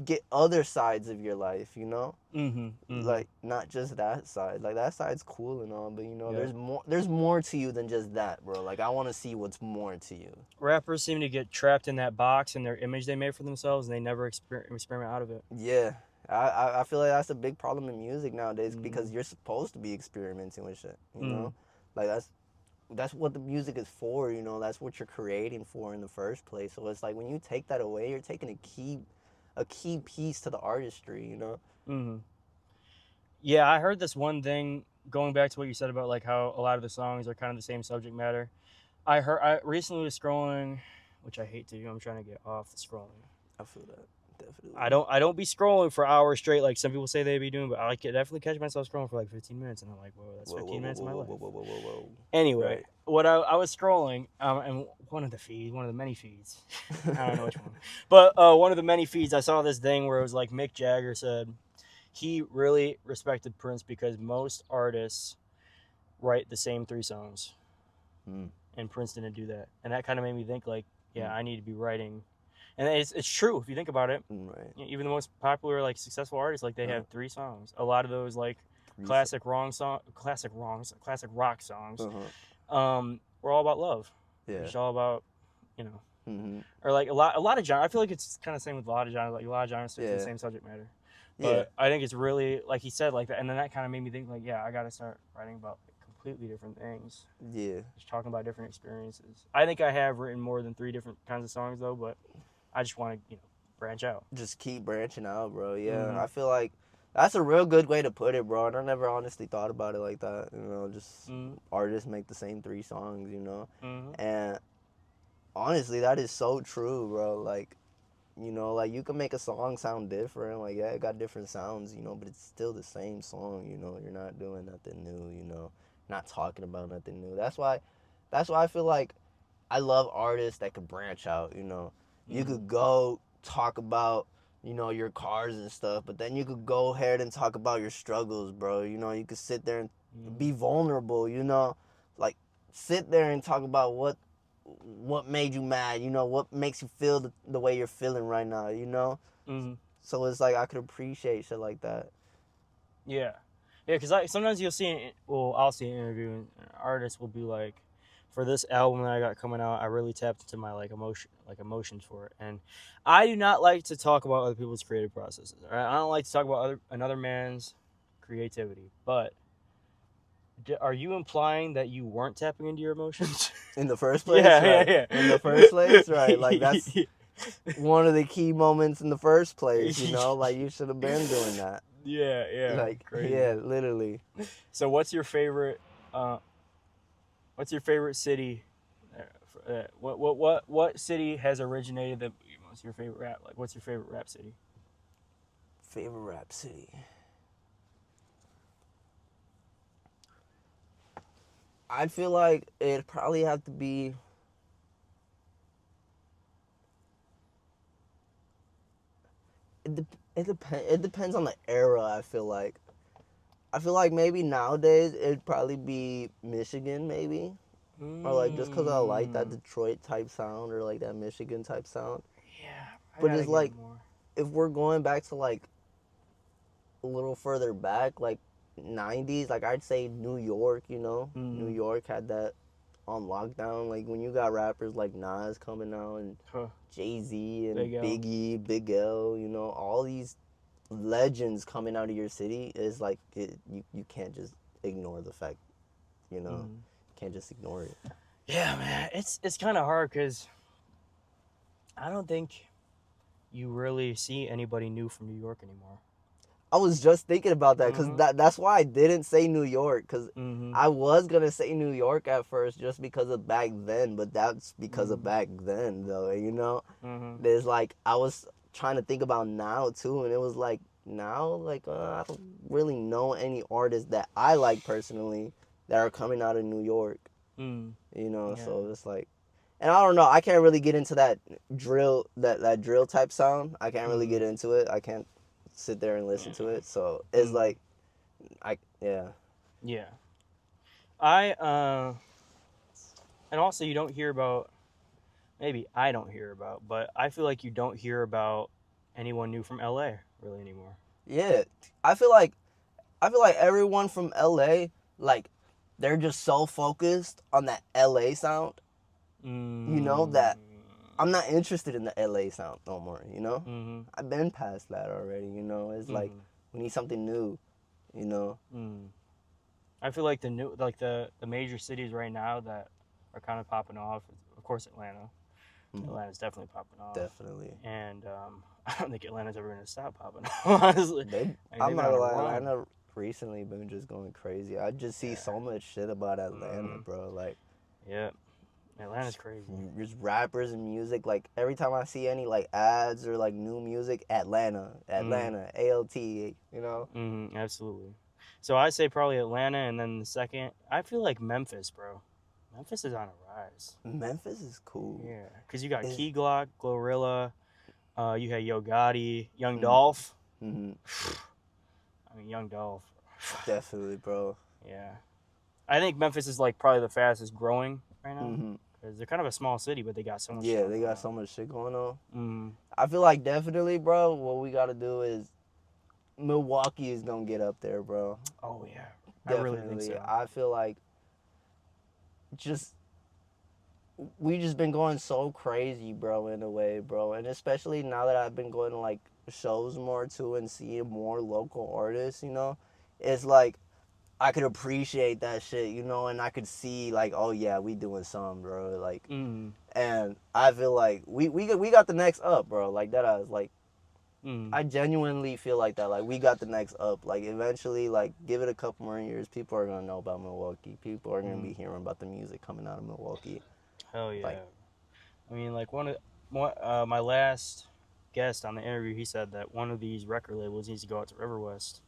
get other sides of your life, you know? Mm-hmm. Mm-hmm. Like not just that side. Like that side's cool and all, but you know, Yeah. there's more to you than just that, bro. Like I want to see what's more to you. Rappers seem to get trapped in that box and their image they made for themselves, and they never experiment out of it. Yeah. I feel like that's a big problem in music nowadays Mhm. because you're supposed to be experimenting with shit, you Mhm. know? Like that's what the music is for, you know? That's what you're creating for in the first place. So it's like when you take that away, you're taking a key piece to the artistry, you know? Mm-hmm. Yeah, I heard this one thing going back to what you said about like how a lot of the songs are kind of the same subject matter. I recently was scrolling, which I hate to do. I'm trying to get off the scrolling. I feel that. Definitely. I don't be scrolling for hours straight like some people say they be doing, but I can definitely catch myself scrolling for like 15 minutes, and I'm like, whoa, that's 15 minutes of my life. Whoa. Anyway, Right. what I was scrolling, and one of the many feeds, I don't know which one, but one of the many feeds, I saw this thing where it was like Mick Jagger said he really respected Prince because most artists write the same 3 songs, and Prince didn't do that, and that kind of made me think like, yeah, I need to be writing. And it's true if you think about it. Right. Even the most popular, like successful artists, like they have 3 songs. A lot of those, like classic rock songs, were all about love. Yeah. It's all about, you know, Mm-hmm. or like a lot of genres. I feel like it's kind of the same with a lot of genres. Like a lot of genres stick to the same subject matter. But I think it's really like he said like that, and then that kind of made me think like, yeah, I got to start writing about completely different things. Yeah. Just talking about different experiences. I think I have written more than 3 different kinds of songs though, but I just want to, branch out. Just keep branching out, bro. Yeah. Mhm. I feel like that's a real good way to put it, bro. And I never honestly thought about it like that. You know, just artists make the same 3 songs, you know? Mm-hmm. And honestly, that is so true, bro. Like, you know, like you can make a song sound different. Like, yeah, it got different sounds, you know, but it's still the same song, you know? You're not doing nothing new, you know? Not talking about nothing new. That's why I feel like I love artists that could branch out, you know? You could go talk about, you know, your cars and stuff, but then you could go ahead and talk about your struggles, bro. You know, you could sit there and be vulnerable, you know? Like, sit there and talk about what made you mad, you know, what makes you feel the way you're feeling right now, you know? Mm-hmm. So it's like I could appreciate shit like that. Yeah, because sometimes I'll see an interview and an artist will be like, for this album that I got coming out, I really tapped into my emotions for it, and I do not like to talk about other people's creative processes. Right? I don't like to talk about another man's creativity. But are you implying that you weren't tapping into your emotions In the first place? Yeah, right? yeah. In the first place, right? Like that's one of the key moments in the first place, you know? Like you should have been doing that. Yeah. Like crazy. yeah, literally. So what's your favorite city? What city has originated the what's your favorite rap? Like what's your favorite rap city? Favorite rap city. I feel like it'd probably have to be it depends on the era. I feel like maybe nowadays it'd probably be Michigan, maybe, or like just because I like that Detroit type sound or like that Michigan type sound. Yeah, but it's like if we're going back to like a little further back, like 90s, like I'd say New York. You know, New York had that on lockdown. Like when you got rappers like Nas coming out and Jay-Z and Biggie, Big L, you know, all these legends coming out of your city is like you can't just ignore the fact, you know, can't just ignore it. Yeah, man, it's kind of hard because I don't think you really see anybody new from New York anymore. I was just thinking about that because that's why I didn't say New York, because I was going to say New York at first just because of back then, but that's because of back then, though, you know? There's like, I was trying to think about now, too, and it was like, now, like, I don't really know any artists that I like personally that are coming out of New York, you know? Yeah. So it's like, and I don't know, I can't really get into that drill, that drill type sound. I can't really get into it. I can't sit there and listen to it. So it's like, Yeah. Yeah. And also you don't hear about, maybe I don't hear about, but I feel like you don't hear about anyone new from LA really anymore. Yeah. I feel like everyone from LA, like, they're just so focused on that LA sound, that I'm not interested in the LA sound no more, Mm-hmm. I've been past that already, It's like, we need something new, I feel like the major cities right now that are kind of popping off, of course Atlanta. Atlanta's definitely popping off. Definitely. And I don't think Atlanta's ever going to stop popping off, honestly. I'm not gonna lie, Atlanta recently been just going crazy. I just see so much shit about Atlanta, bro. Like, yeah, Atlanta's crazy. Just rappers and music. Like, every time I see any like ads or like new music, Atlanta, ALT, Absolutely. So I say probably Atlanta, and then the second, I feel like Memphis, bro. Memphis is on a rise. Memphis is cool. Yeah, because you got Key Glock, Glorilla, you had Yo Gotti, Young Dolph. Mm-hmm. I mean, Young Dolph. Definitely, bro. Yeah. I think Memphis is like probably the fastest growing right now. Because they're kind of a small city, but they got so much shit. Yeah, they got so much shit going on. Mm-hmm. I feel like definitely, bro, what we got to do is Milwaukee is going to get up there, bro. Oh, yeah. Definitely. I really think so. I feel like we just been going so crazy, bro, in a way, bro. And especially now that I've been going to, like, shows more, too, and seeing more local artists, it's like I could appreciate that shit, and I could see, like, oh, yeah, we doing something, bro. Like, and I feel like we got the next up, bro. Like, that I was like, I genuinely feel like that. Like, we got the next up. Like, eventually, like, give it a couple more years, people are going to know about Milwaukee. People are going to be hearing about the music coming out of Milwaukee. Hell yeah. Like, I mean, like, my last guest on the interview, he said that one of these record labels needs to go out to River West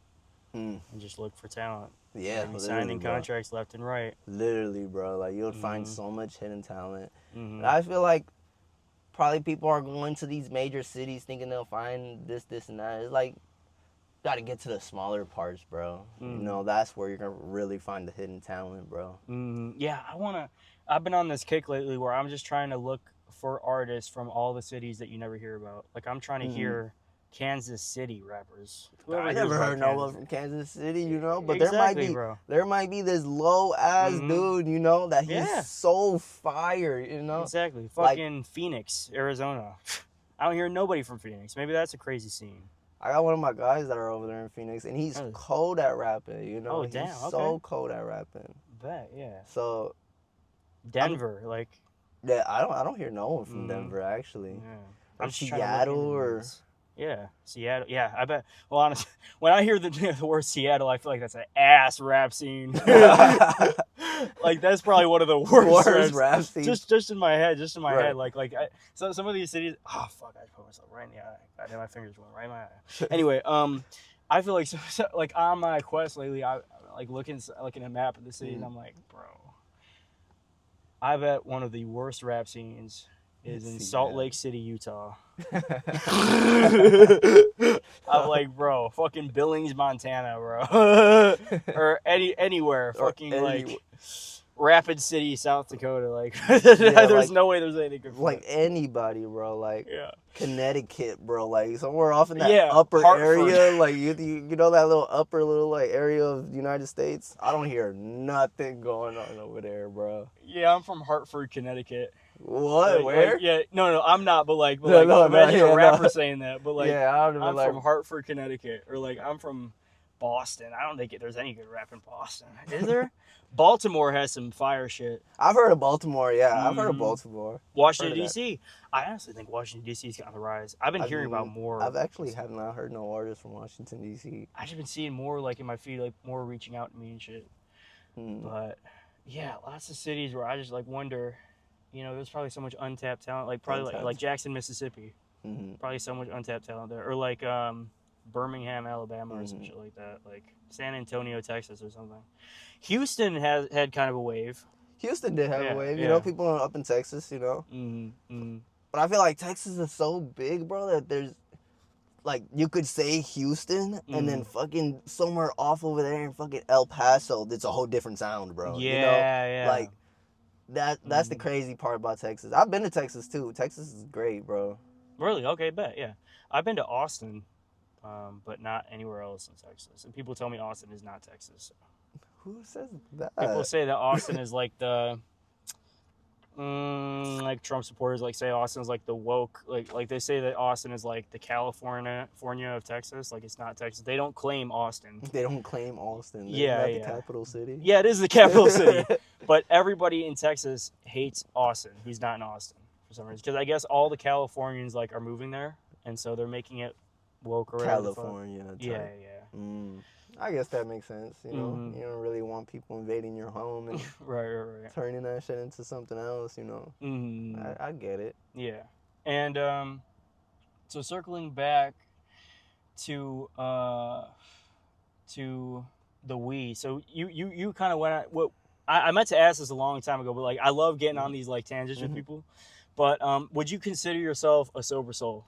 and just look for talent. Yeah, signing contracts left and right. Literally, bro. Like, you'll find so much hidden talent. And I feel like probably people are going to these major cities thinking they'll find this, and that. It's like, got to get to the smaller parts, bro. That's where you're going to really find the hidden talent, bro. Yeah, I've been on this kick lately where I'm just trying to look for artists from all the cities that you never hear about. Like, I'm trying to hear Kansas City rappers. I never heard no one from Kansas City, but exactly, there might be this low ass dude, that he's so fire, Exactly. Fucking like, Phoenix, Arizona. I don't hear nobody from Phoenix. Maybe that's a crazy scene. I got one of my guys that are over there in Phoenix, and he's cold at rapping, Oh, damn. He's so cold at rapping. Bet, yeah. So Denver, yeah, I don't hear no one from Denver, actually. Yeah. I'm Seattle or... Yeah, Seattle. Yeah, I bet. Well, honestly, when I hear the word Seattle, I feel like that's an ass rap scene. Like, that's probably one of the worst rap scenes. Just in my head, head. So some of these cities. Oh fuck! I put myself right in the eye. God damn, my fingers went right in my eye. Anyway, I feel like like on my quest lately, I like looking at a map of the city, and I'm like, bro, I bet one of the worst rap scenes is in Salt Lake City, Utah. I'm like, bro, fucking Billings, Montana, bro. Or anywhere. Fucking like Rapid City, South Dakota. Like, there's no way there's anything good for like anybody, bro. Like, yeah. Connecticut, bro. Like, somewhere off in that upper Hartford area. Like, you know that little upper like area of the United States? I don't hear nothing going on over there, bro. Yeah, I'm from Hartford, Connecticut. What? Where? Yeah, no, I'm not. But imagine a rapper saying that. But like, I'm from Hartford, Connecticut, or like I'm from Boston. I don't think there's any good rap in Boston. Is there? Baltimore has some fire shit. I've heard of Baltimore. Yeah, I've heard of Baltimore. Washington D.C. I honestly think Washington D.C. is on the rise. I've been hearing about more. I've actually have not heard no artists from Washington D.C. I've just been seeing more like in my feed, like more reaching out to me and shit. But yeah, lots of cities where I just like wonder. There's probably so much untapped talent, like probably like Jackson, Mississippi. Probably so much untapped talent there. Or like Birmingham, Alabama or some shit like that. Like San Antonio, Texas or something. Houston had kind of a wave. Houston did have a wave. People up in Texas, But I feel like Texas is so big, bro, that there's like you could say Houston and then Mm. fucking somewhere off over there in fucking El Paso, it's a whole different sound, bro. You know, Yeah, yeah. like that's the Mm. crazy part about Texas. I've been to Texas too. Texas is great, bro. Really? Okay, bet. Yeah, I've been to Austin, but not anywhere else in Texas. And people tell me Austin is not Texas. Who says People that? say that Austin is like the like Trump supporters like say Austin's like the woke like they say that Austin is like the California of Texas. Like it's not Texas. They don't claim Austin. They don't claim Austin. Isn't Yeah, that the yeah. capital city? Yeah, it is the capital city. But everybody in Texas hates Austin, who's not in Austin for some reason. Because I guess all the Californians like are moving there, and so they're making it woke or whatever the fuck. California. Yeah, Type. yeah. Mm. I guess that makes sense. You know, Mhm. you don't really want people invading your home and Right. turning that shit into something else. You know, I get it. Yeah, and so circling back to the Wii. So you kind of went on, what I meant to ask this a long time ago, but like I love getting on these like tangents with people. But would you consider yourself a sober soul?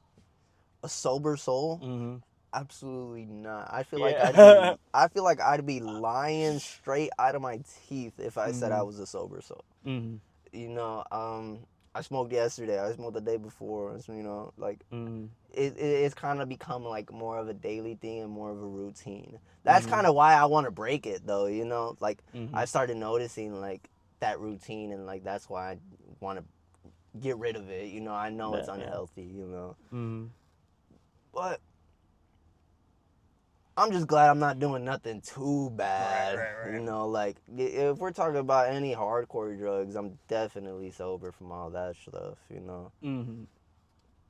A sober soul? Mm-hmm. Absolutely not. I feel Yeah. I feel like I'd be lying straight out of my teeth if I said I was a sober soul. Mm-hmm. You know, I smoked yesterday. I smoked the day before. So, you know, like it's kind of become like more of a daily thing and more of a routine. That's kind of why I want to break it, though. You know, like I started noticing like that routine, and like that's why I want to get rid of it. You know, I know it's unhealthy. You know, but I'm just glad I'm not doing nothing too bad. Right. You know, like if we're talking about any hardcore drugs, I'm definitely sober from all that stuff. You know.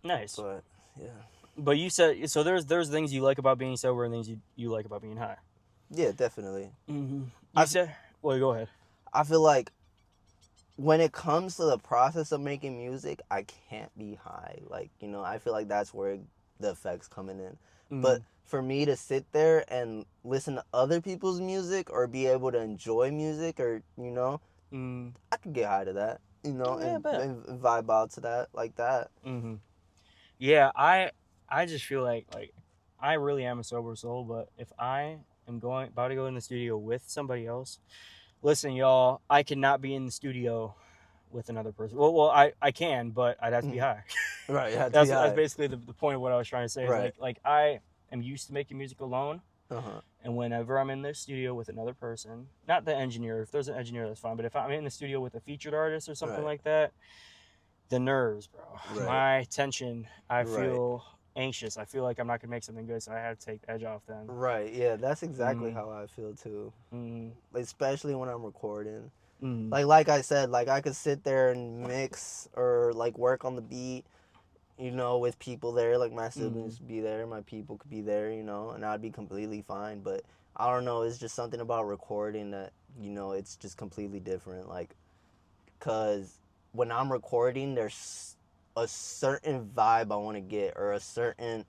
Nice. But yeah. But you said so. There's things you like about being sober and things you like about being high. Yeah, definitely. You said. Well, go ahead. I feel like when it comes to the process of making music, I can't be high. Like, you know, I feel like that's where the effects coming in. But for me to sit there and listen to other people's music or be able to enjoy music or, you know, I could get high to that, you know, and vibe out to that like that. Yeah, I just feel like I really am a sober soul, but if I am about to go in the studio with somebody else, listen, y'all, I cannot be in the studio with another person. Well, I can, but I'd have to be high. Right, you have to that's be high. that's basically the point of what I was trying to say. Right. Is like I am used to making music alone, and whenever I'm in the studio with another person, not the engineer. If there's an engineer, that's fine. But if I'm in the studio with a featured artist or something like that, the nerves, bro. Right. My tension. I feel anxious. I feel like I'm not gonna make something good, so I have to take the edge off then. Right. Yeah, that's exactly how I feel too. Especially when I'm recording. Like I said, like I could sit there and mix or like work on the beat, you know, with people there. Like my siblings would be there, my people could be there, you know, and I'd be completely fine. But I don't know, it's just something about recording that, you know, it's just completely different. Like, cause when I'm recording, there's a certain vibe I want to get or a certain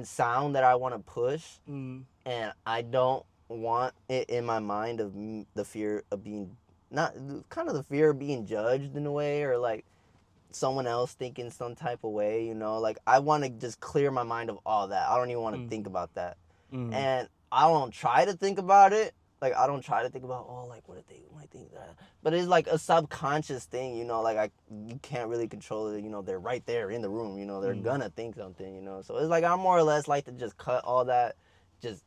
sound that I want to push, and I don't want it in my mind of the fear of being the fear of being judged in a way, or like someone else thinking some type of way, you know. Like I want to just clear my mind of all that. I don't even want to think about that, and I don't try to think about it. Like I don't try to think about like what if they might think that, but it's like a subconscious thing, you know. Like you can't really control it, you know. They're right there in the room, you know. They're gonna think something, you know. So it's like I more or less like to just cut all that, just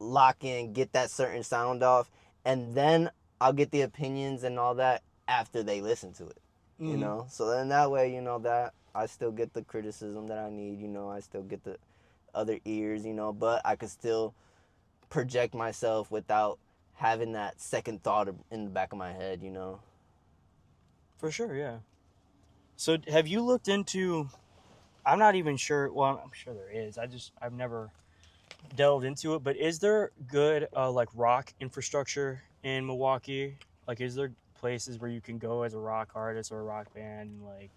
lock in, get that certain sound off, and then I'll get the opinions and all that after they listen to it, you know. So then that way, you know, that I still get the criticism that I need, you know. I still get the other ears, you know, but I could still project myself without having that second thought in the back of my head, you know. For sure, yeah. So have you looked into, I'm not even sure, well, I'm sure there is. I've never delved into it, but is there good like rock infrastructure in Milwaukee? Like is there places where you can go as a rock artist or a rock band and like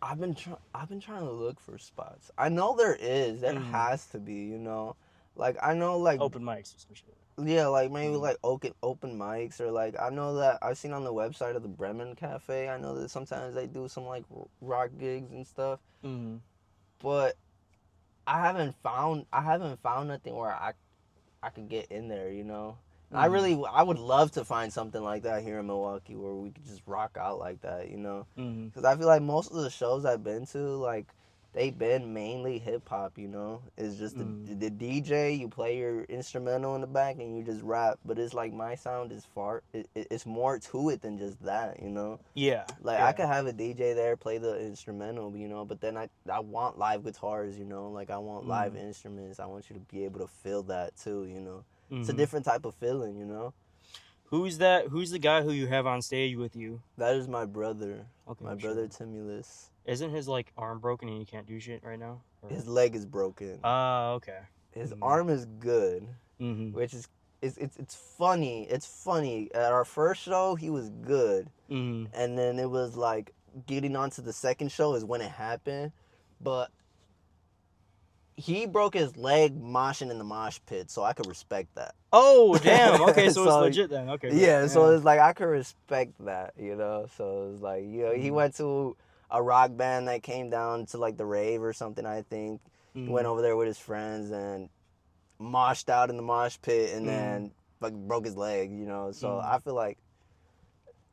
I've been trying to look for spots. I know there is. There has to be, you know. Like I know like open mics or some shit. Yeah, like maybe like open mics, or like I know that I've seen on the website of the Bremen Cafe. I know that sometimes they do some like rock gigs and stuff. But I haven't found nothing where I could get in there, you know. Mm-hmm. I would love to find something like that here in Milwaukee where we could just rock out like that, you know. Mm-hmm. Because I feel like most of the shows I've been to, like, they've been mainly hip hop, you know. It's just Mm-hmm. the DJ, you play your instrumental in the back and you just rap. But it's like my sound is it's more to it than just that, you know. Yeah. Like I Yeah. could have a DJ there play the instrumental, you know, but then I want live guitars, you know, like I want live Mm-hmm. instruments. I want you to be able to feel that too, you know. It's a Mm-hmm. different type of feeling, you know. Who's that? Who's the guy who you have on stage with you? That is Okay, my sure. brother Timulus. Isn't his like arm broken and he can't do shit right now? Or... His leg is broken. Ah, okay. His Mm-hmm. arm is good, Mm-hmm. which is it's funny. It's funny. At our first show, he was good, Mm-hmm. and then it was like getting on to the second show is when it happened, but he broke his leg moshing in the mosh pit, so I could respect that. Oh, damn. Okay, so it's So, legit then. Okay. Yeah, so it's like I could respect that, you know. So it's like, you know, he Mm-hmm. went to a rock band that came down to like the rave or something, I think. He went Mm-hmm. over there with his friends and moshed out in the mosh pit and Mm-hmm. then like broke his leg, you know. So Mm-hmm. I feel like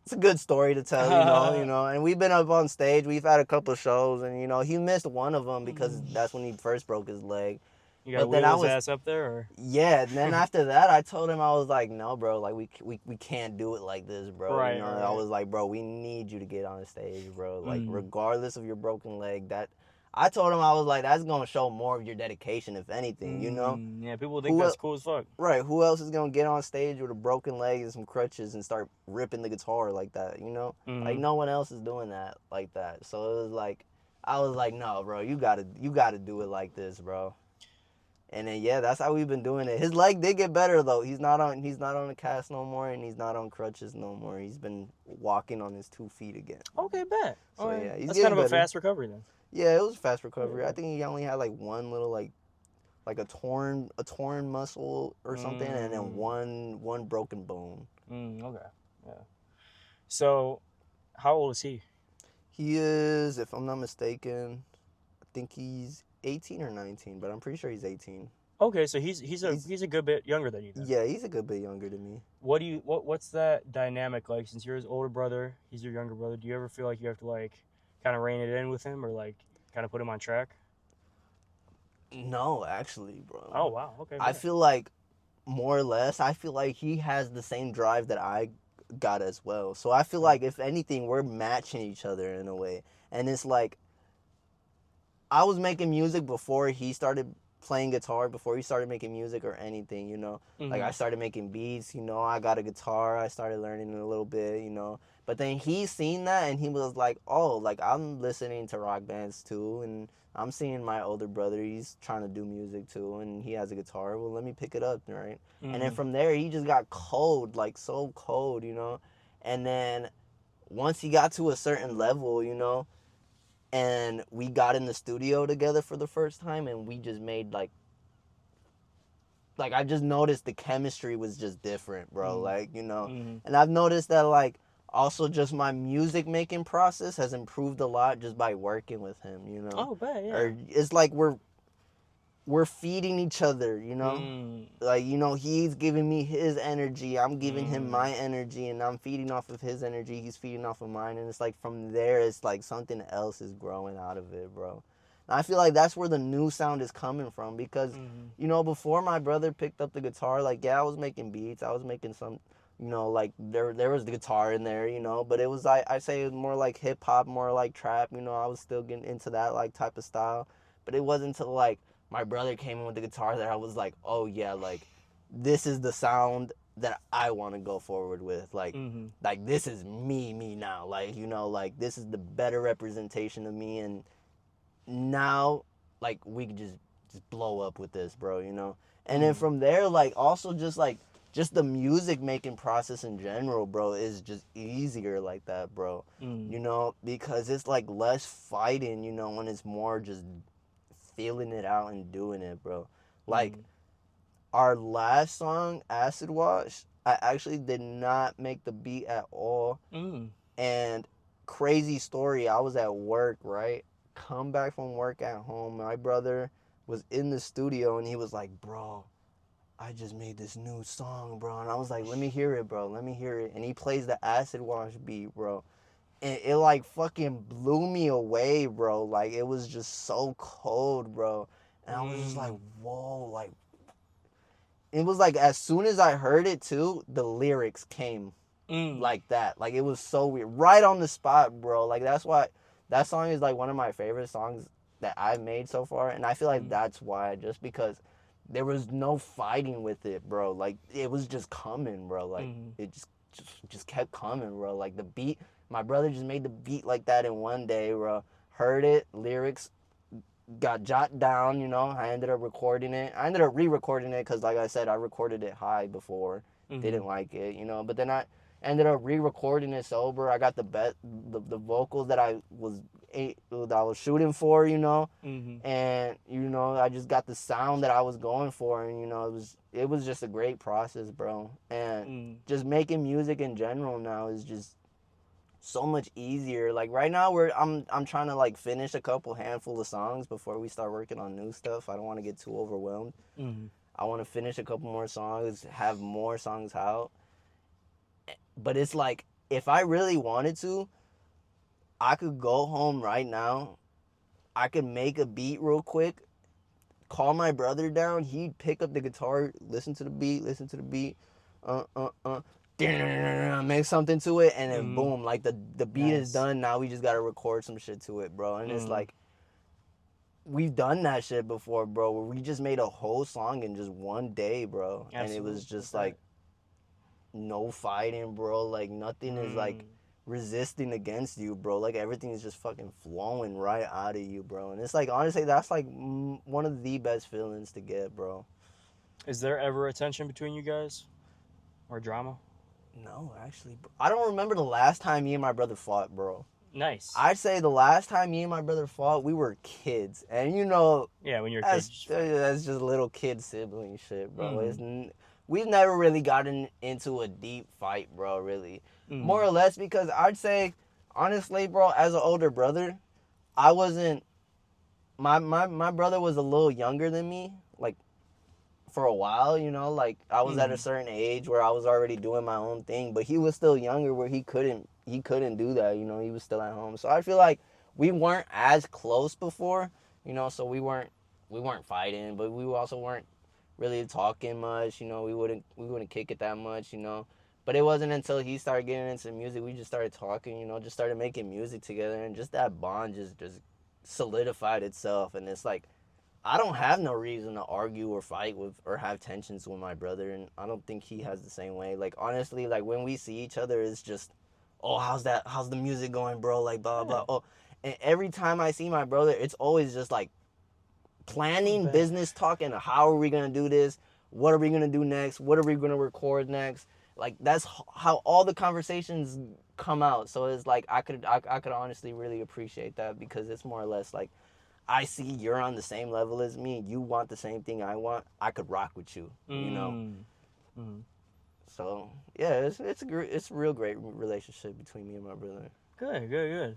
it's a good story to tell, you know. And we've been up on stage. We've had a couple shows, and you know, he missed one of them because that's when he first broke his leg. You gotta But then wheel I his was, ass up there, or yeah. And then after that, I told him I was like, no, bro, like we can't do it like this, bro. Right, You know, right. I was like, bro, we need you to get on stage, bro. Like Mm. regardless of your broken leg, that I told him I was like, that's gonna show more of your dedication, if anything, you know. Yeah, people think Who that's el- cool as fuck. Right? Who else is gonna get on stage with a broken leg and some crutches and start ripping the guitar like that? You know, like Mm-hmm. no one else is doing that like that. So it was like, I was like, no, bro, you gotta do it like this, bro. And then yeah, that's how we've been doing it. His leg did get better though. He's not on a cast no more, and he's not on crutches no more. He's been walking on his 2 feet again. Okay, bet. So yeah, he's That's getting kind of a better. fast recovery then. Yeah, it was fast recovery. Yeah. I think he only had like one little like a torn muscle or something, and then one broken bone. Okay. Yeah. So, how old is he? He is, if I'm not mistaken, I think he's 18 or 19, but I'm pretty sure he's 18. Okay, so he's a good bit younger than you then. Yeah, he's a good bit younger than me. What's that dynamic like? Since you're his older brother, he's your younger brother. Do you ever feel like you have to like kind of rein it in with him, or like kind of put him on track? No, actually, bro. Oh wow. Okay. I feel like more or less, I feel like he has the same drive that I got as well. So I feel like if anything, we're matching each other in a way. And it's like I was making music before he started playing guitar, before he started making music or anything, you know. Like I started making beats, you know, I got a guitar, I started learning a little bit, you know. But then he seen that and he was like, oh, like I'm listening to rock bands too, and I'm seeing my older brother, he's trying to do music too, and he has a guitar. Well, let me pick it up, right? And then from there, he just got cold, like so cold, you know. And then once he got to a certain level, you know, and we got in the studio together for the first time, and we just made like I just noticed the chemistry was just different, bro. Like, you know, and I've noticed that like also just my music making process has improved a lot just by working with him, you know. Oh, bet, yeah. Or it's like we're feeding each other, you know. Like, you know, he's giving me his energy, I'm giving him my energy, and I'm feeding off of his energy, he's feeding off of mine, and it's like from there it's like something else is growing out of it, bro. And I feel like that's where the new sound is coming from because you know, before my brother picked up the guitar, like yeah, I was making beats, I was making some, you know, like there was the guitar in there, you know, but it was I say it was more like hip hop, more like trap, you know. I was still getting into that like type of style, but it wasn't until like my brother came in with the guitar that I was like, oh yeah, like this is the sound that I want to go forward with, like like this is me now, like, you know, like this is the better representation of me, and now like we could just blow up with this, bro, you know. And then from there, like also just the music making process in general, bro, is just easier like that, bro. You know, because it's like less fighting, you know, when it's more just feeling it out and doing it, bro. Like our last song, Acid Wash, I actually did not make the beat at all. And crazy story, I was at work, right? Come back from work at home. My brother was in the studio and he was like, bro, I just made this new song, bro. And I was like, let me hear it, bro. Let me hear it. And he plays the Acid Wash beat, bro. And it like fucking blew me away, bro. Like it was just so cold, bro. And I was just like, whoa, like it was like as soon as I heard it too, the lyrics came like that. Like it was so weird. Right on the spot, bro. Like that's why that song is like one of my favorite songs that I've made so far. And I feel like that's why, just because there was no fighting with it, bro. Like it was just coming, bro. Like it just kept coming, bro. Like the beat, my brother just made the beat like that in one day, bro. Heard it, lyrics got jot down, you know. I ended up recording it. I ended up re-recording it because, like I said, I recorded it high before. Didn't like it, you know. But then I ended up re-recording it sober. I got the vocals that I was shooting for, you know. And you know, I just got the sound that I was going for, and you know, it was just a great process, bro. And just making music in general now is just so much easier. Like right now I'm trying to like finish a couple handful of songs before we start working on new stuff. I don't want to get too overwhelmed. I want to finish a couple more songs, have more songs out. But it's like, if I really wanted to, I could go home right now. I could make a beat real quick, call my brother down. He'd pick up the guitar, listen to the beat, make something to it, and then boom, like the beat is done. Now we just gotta record some shit to it, bro. And it's like, we've done that shit before, bro, where we just made a whole song in just one day, bro. Absolutely. And it was just like no fighting, bro. Like nothing is like resisting against you, bro. Like everything is just fucking flowing right out of you, bro. And it's like, honestly, that's like one of the best feelings to get, bro. Is there ever a tension between you guys, or drama? No, actually, bro. I don't remember the last time me and my brother fought, bro. Nice. I'd say the last time me and my brother fought, we were kids, and you know, yeah, when you're kids, that's just little kid sibling shit, bro. We've never really gotten into a deep fight, bro. Really, more or less, because I'd say, honestly, bro, as an older brother, I wasn't. My brother was a little younger than me, like, for a while, you know, like I was at a certain age where I was already doing my own thing, but he was still younger where he couldn't do that, you know. He was still at home. So I feel like we weren't as close before, you know, so we weren't fighting, but we also weren't really talking much, you know. We wouldn't kick it that much, you know. But it wasn't until he started getting into music, we just started talking, you know, just started making music together, and just that bond just solidified itself. And it's like, I don't have no reason to argue or fight with or have tensions with my brother, and I don't think he has the same way. Like, honestly, like when we see each other, it's just, oh, how's the music going, bro? Like, blah blah. Oh, and every time I see my brother, it's always just like planning, business talk, and how are we gonna do this? What are we gonna do next? What are we gonna record next? Like, that's how all the conversations come out. So it's like I could honestly really appreciate that, because it's more or less like, I see you're on the same level as me. You want the same thing I want. I could rock with you, you know. So yeah, it's a real great relationship between me and my brother. Good.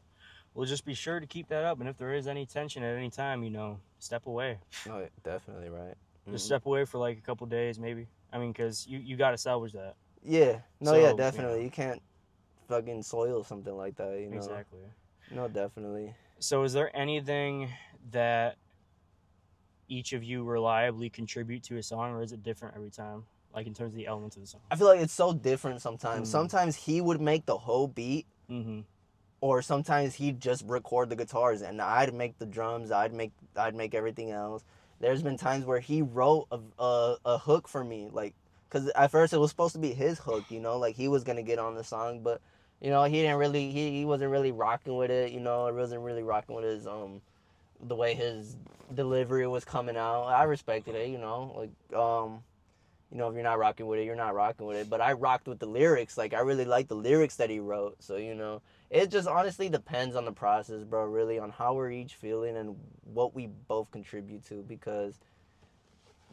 We'll just be sure to keep that up. And if there is any tension at any time, you know, step away. Oh, definitely, right. Just step away for like a couple days, maybe. I mean, because you got to salvage that. Yeah. No, so, yeah, definitely. You can't fucking soil something like that, you know. Exactly. No, definitely. So is there anything that each of you reliably contribute to a song, or is it different every time, like in terms of the elements of the song? I feel like it's so different sometimes. Sometimes he would make the whole beat, or sometimes he'd just record the guitars and I'd make the drums, I'd make everything else. There's been times where he wrote a hook for me, like, because at first it was supposed to be his hook, you know, like he was gonna get on the song, but you know, he wasn't really rocking with it, you know. It wasn't really rocking with his the way his delivery was coming out. I respected it, you know, like you know, if you're not rocking with it, you're not rocking with it. But I rocked with the lyrics. Like, I really like the lyrics that he wrote. So, you know, it just honestly depends on the process, bro, really, on how we're each feeling and what we both contribute to. Because,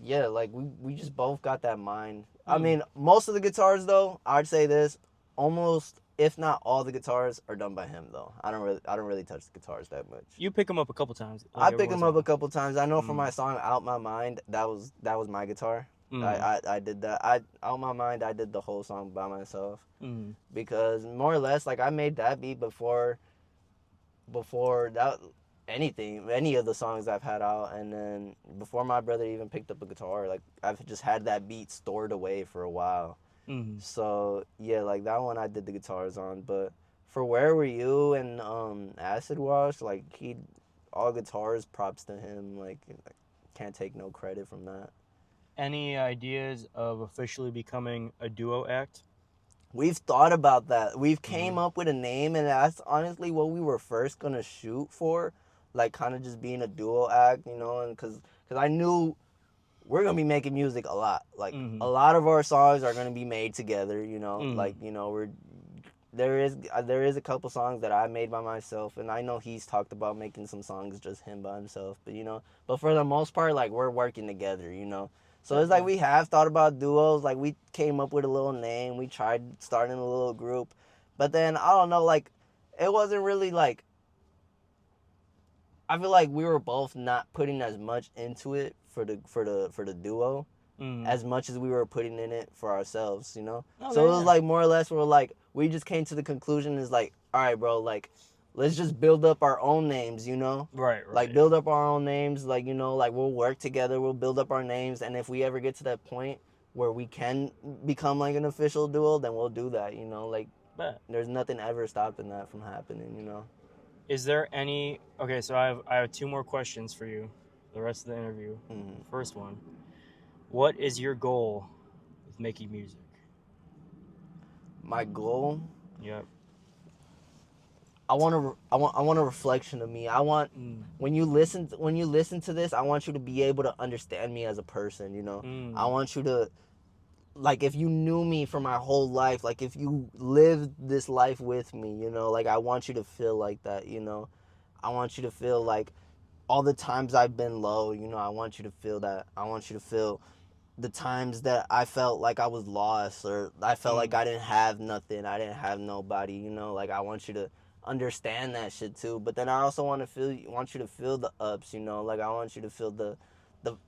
yeah, like, we just both got that mind. I mean, most of the guitars, though, I'd say this, almost, if not all the guitars are done by him though. I don't really touch the guitars that much. You pick them up a couple times. I pick him up a couple times. I know for Mm. my song "Out My Mind," that was my guitar. Mm. I did that. "Out My Mind," I did the whole song by myself Mm. because more or less like I made that beat before that any of the songs I've had out, and then before my brother even picked up a guitar, like I've just had that beat stored away for a while. Mm. So yeah, like that one I did the guitars on, but for "Where Were You" and "Acid Wash," like all guitars, props to him. Like can't take no credit from that. Any ideas of officially becoming a duo act? We've thought about that. We've came up with a name, and that's honestly what we were first gonna shoot for, like kind of just being a duo act, you know, and because I knew we're gonna be making music a lot. Like a lot of our songs are gonna be made together, you know. Like you know, there is a couple songs that I made by myself, and I know he's talked about making some songs just him by himself. But for the most part, like we're working together, you know. So it's like we have thought about duos. Like we came up with a little name. We tried starting a little group, but then I don't know. Like it wasn't really like. I feel like we were both not putting as much into it for the duo as much as we were putting in it for ourselves, you know. Okay, So it was like more or less we just came to the conclusion is like, all right, bro, like let's just build up our own names, you know. Right. Like build up our own names, like you know, like we'll work together, we'll build up our names, and if we ever get to that point where we can become like an official duo, then we'll do that, you know. Like there's nothing ever stopping that from happening, you know. Is there any? Okay, so I have two more questions for you. The rest of the interview. First one: what is your goal with making music? My goal. Yep. I want a reflection of me. I want when you listen to this, I want you to be able to understand me as a person, you know. I want you to, like, if you knew me for my whole life, like if you lived this life with me, you know, like I want you to feel like that, you know. I want you to feel like all the times I've been low, you know, I want you to feel that. I want you to feel the times that I felt like I was lost, or I felt like I didn't have nothing, I didn't have nobody, you know. Like I want you to understand that shit too. But then I also want you to feel the ups, you know. Like I want you to feel the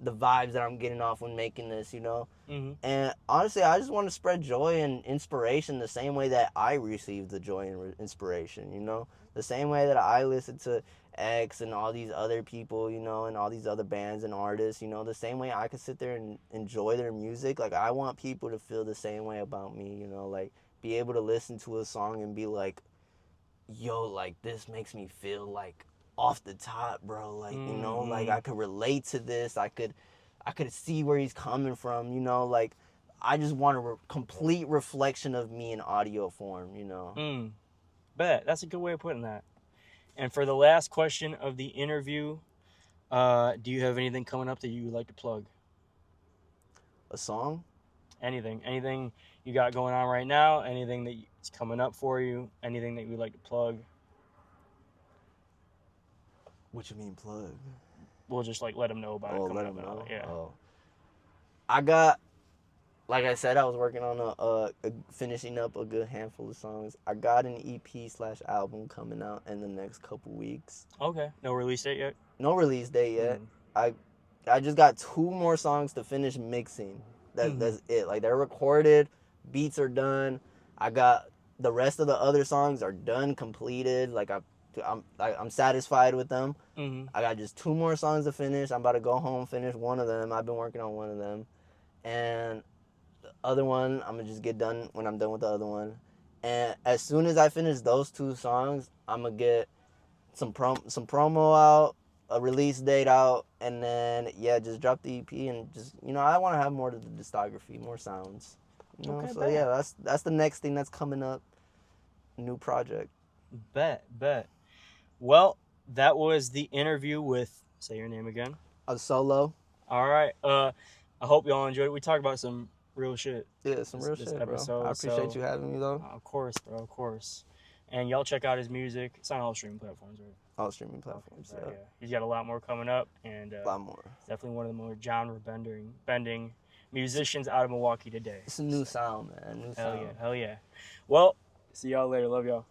vibes that I'm getting off when making this, you know. And honestly, I just want to spread joy and inspiration the same way that I received the joy and inspiration, you know. The same way that I listen to X and all these other people, you know, and all these other bands and artists, you know, the same way I could sit there and enjoy their music. Like I want people to feel the same way about me, you know, like be able to listen to a song and be like, yo, like this makes me feel like off the top, bro. Like, you know, like I could relate to this. I could see where he's coming from, you know. Like I just want a complete reflection of me in audio form, you know. Bet. That's a good way of putting that. And for the last question of the interview, do you have anything coming up that you would like to plug? A song? Anything you got going on right now? Anything that's coming up for you? Anything that you would like to plug? What you mean plug? We'll just like let them know about it coming up. Know? Yeah. I got, like I said, I was working on finishing up a good handful of songs. I got an EP/album coming out in the next couple weeks. Okay. No release date yet? No release date yet. I just got 2 more songs to finish mixing. That's it. Like they're recorded, beats are done. I got the rest of the other songs are done, completed. Like I'm satisfied with them. I got just 2 more songs to finish. I'm about to go home, finish one of them. I've been working on one of them, and the other one I'm gonna just get done when I'm done with the other one. And as soon as I finish those 2 songs, I'm gonna get some promo out, a release date out, and then just drop the EP and just, you know, I want to have more to the discography, more sounds, you know. So yeah, that's the next thing that's coming up, new project. Bet. Well, that was the interview with, say your name again. Solo. All right. I hope y'all enjoyed it. We talked about some real shit. Yeah, some real shit, episode, bro. I appreciate you having me though. Of course, bro. Of course. And y'all check out his music. It's on all streaming platforms, right? All streaming platforms. Yeah. He's got a lot more coming up, and a lot more. Definitely one of the more genre bending musicians out of Milwaukee today. It's a new sound, man. Hell yeah. Well, See y'all later. Love y'all.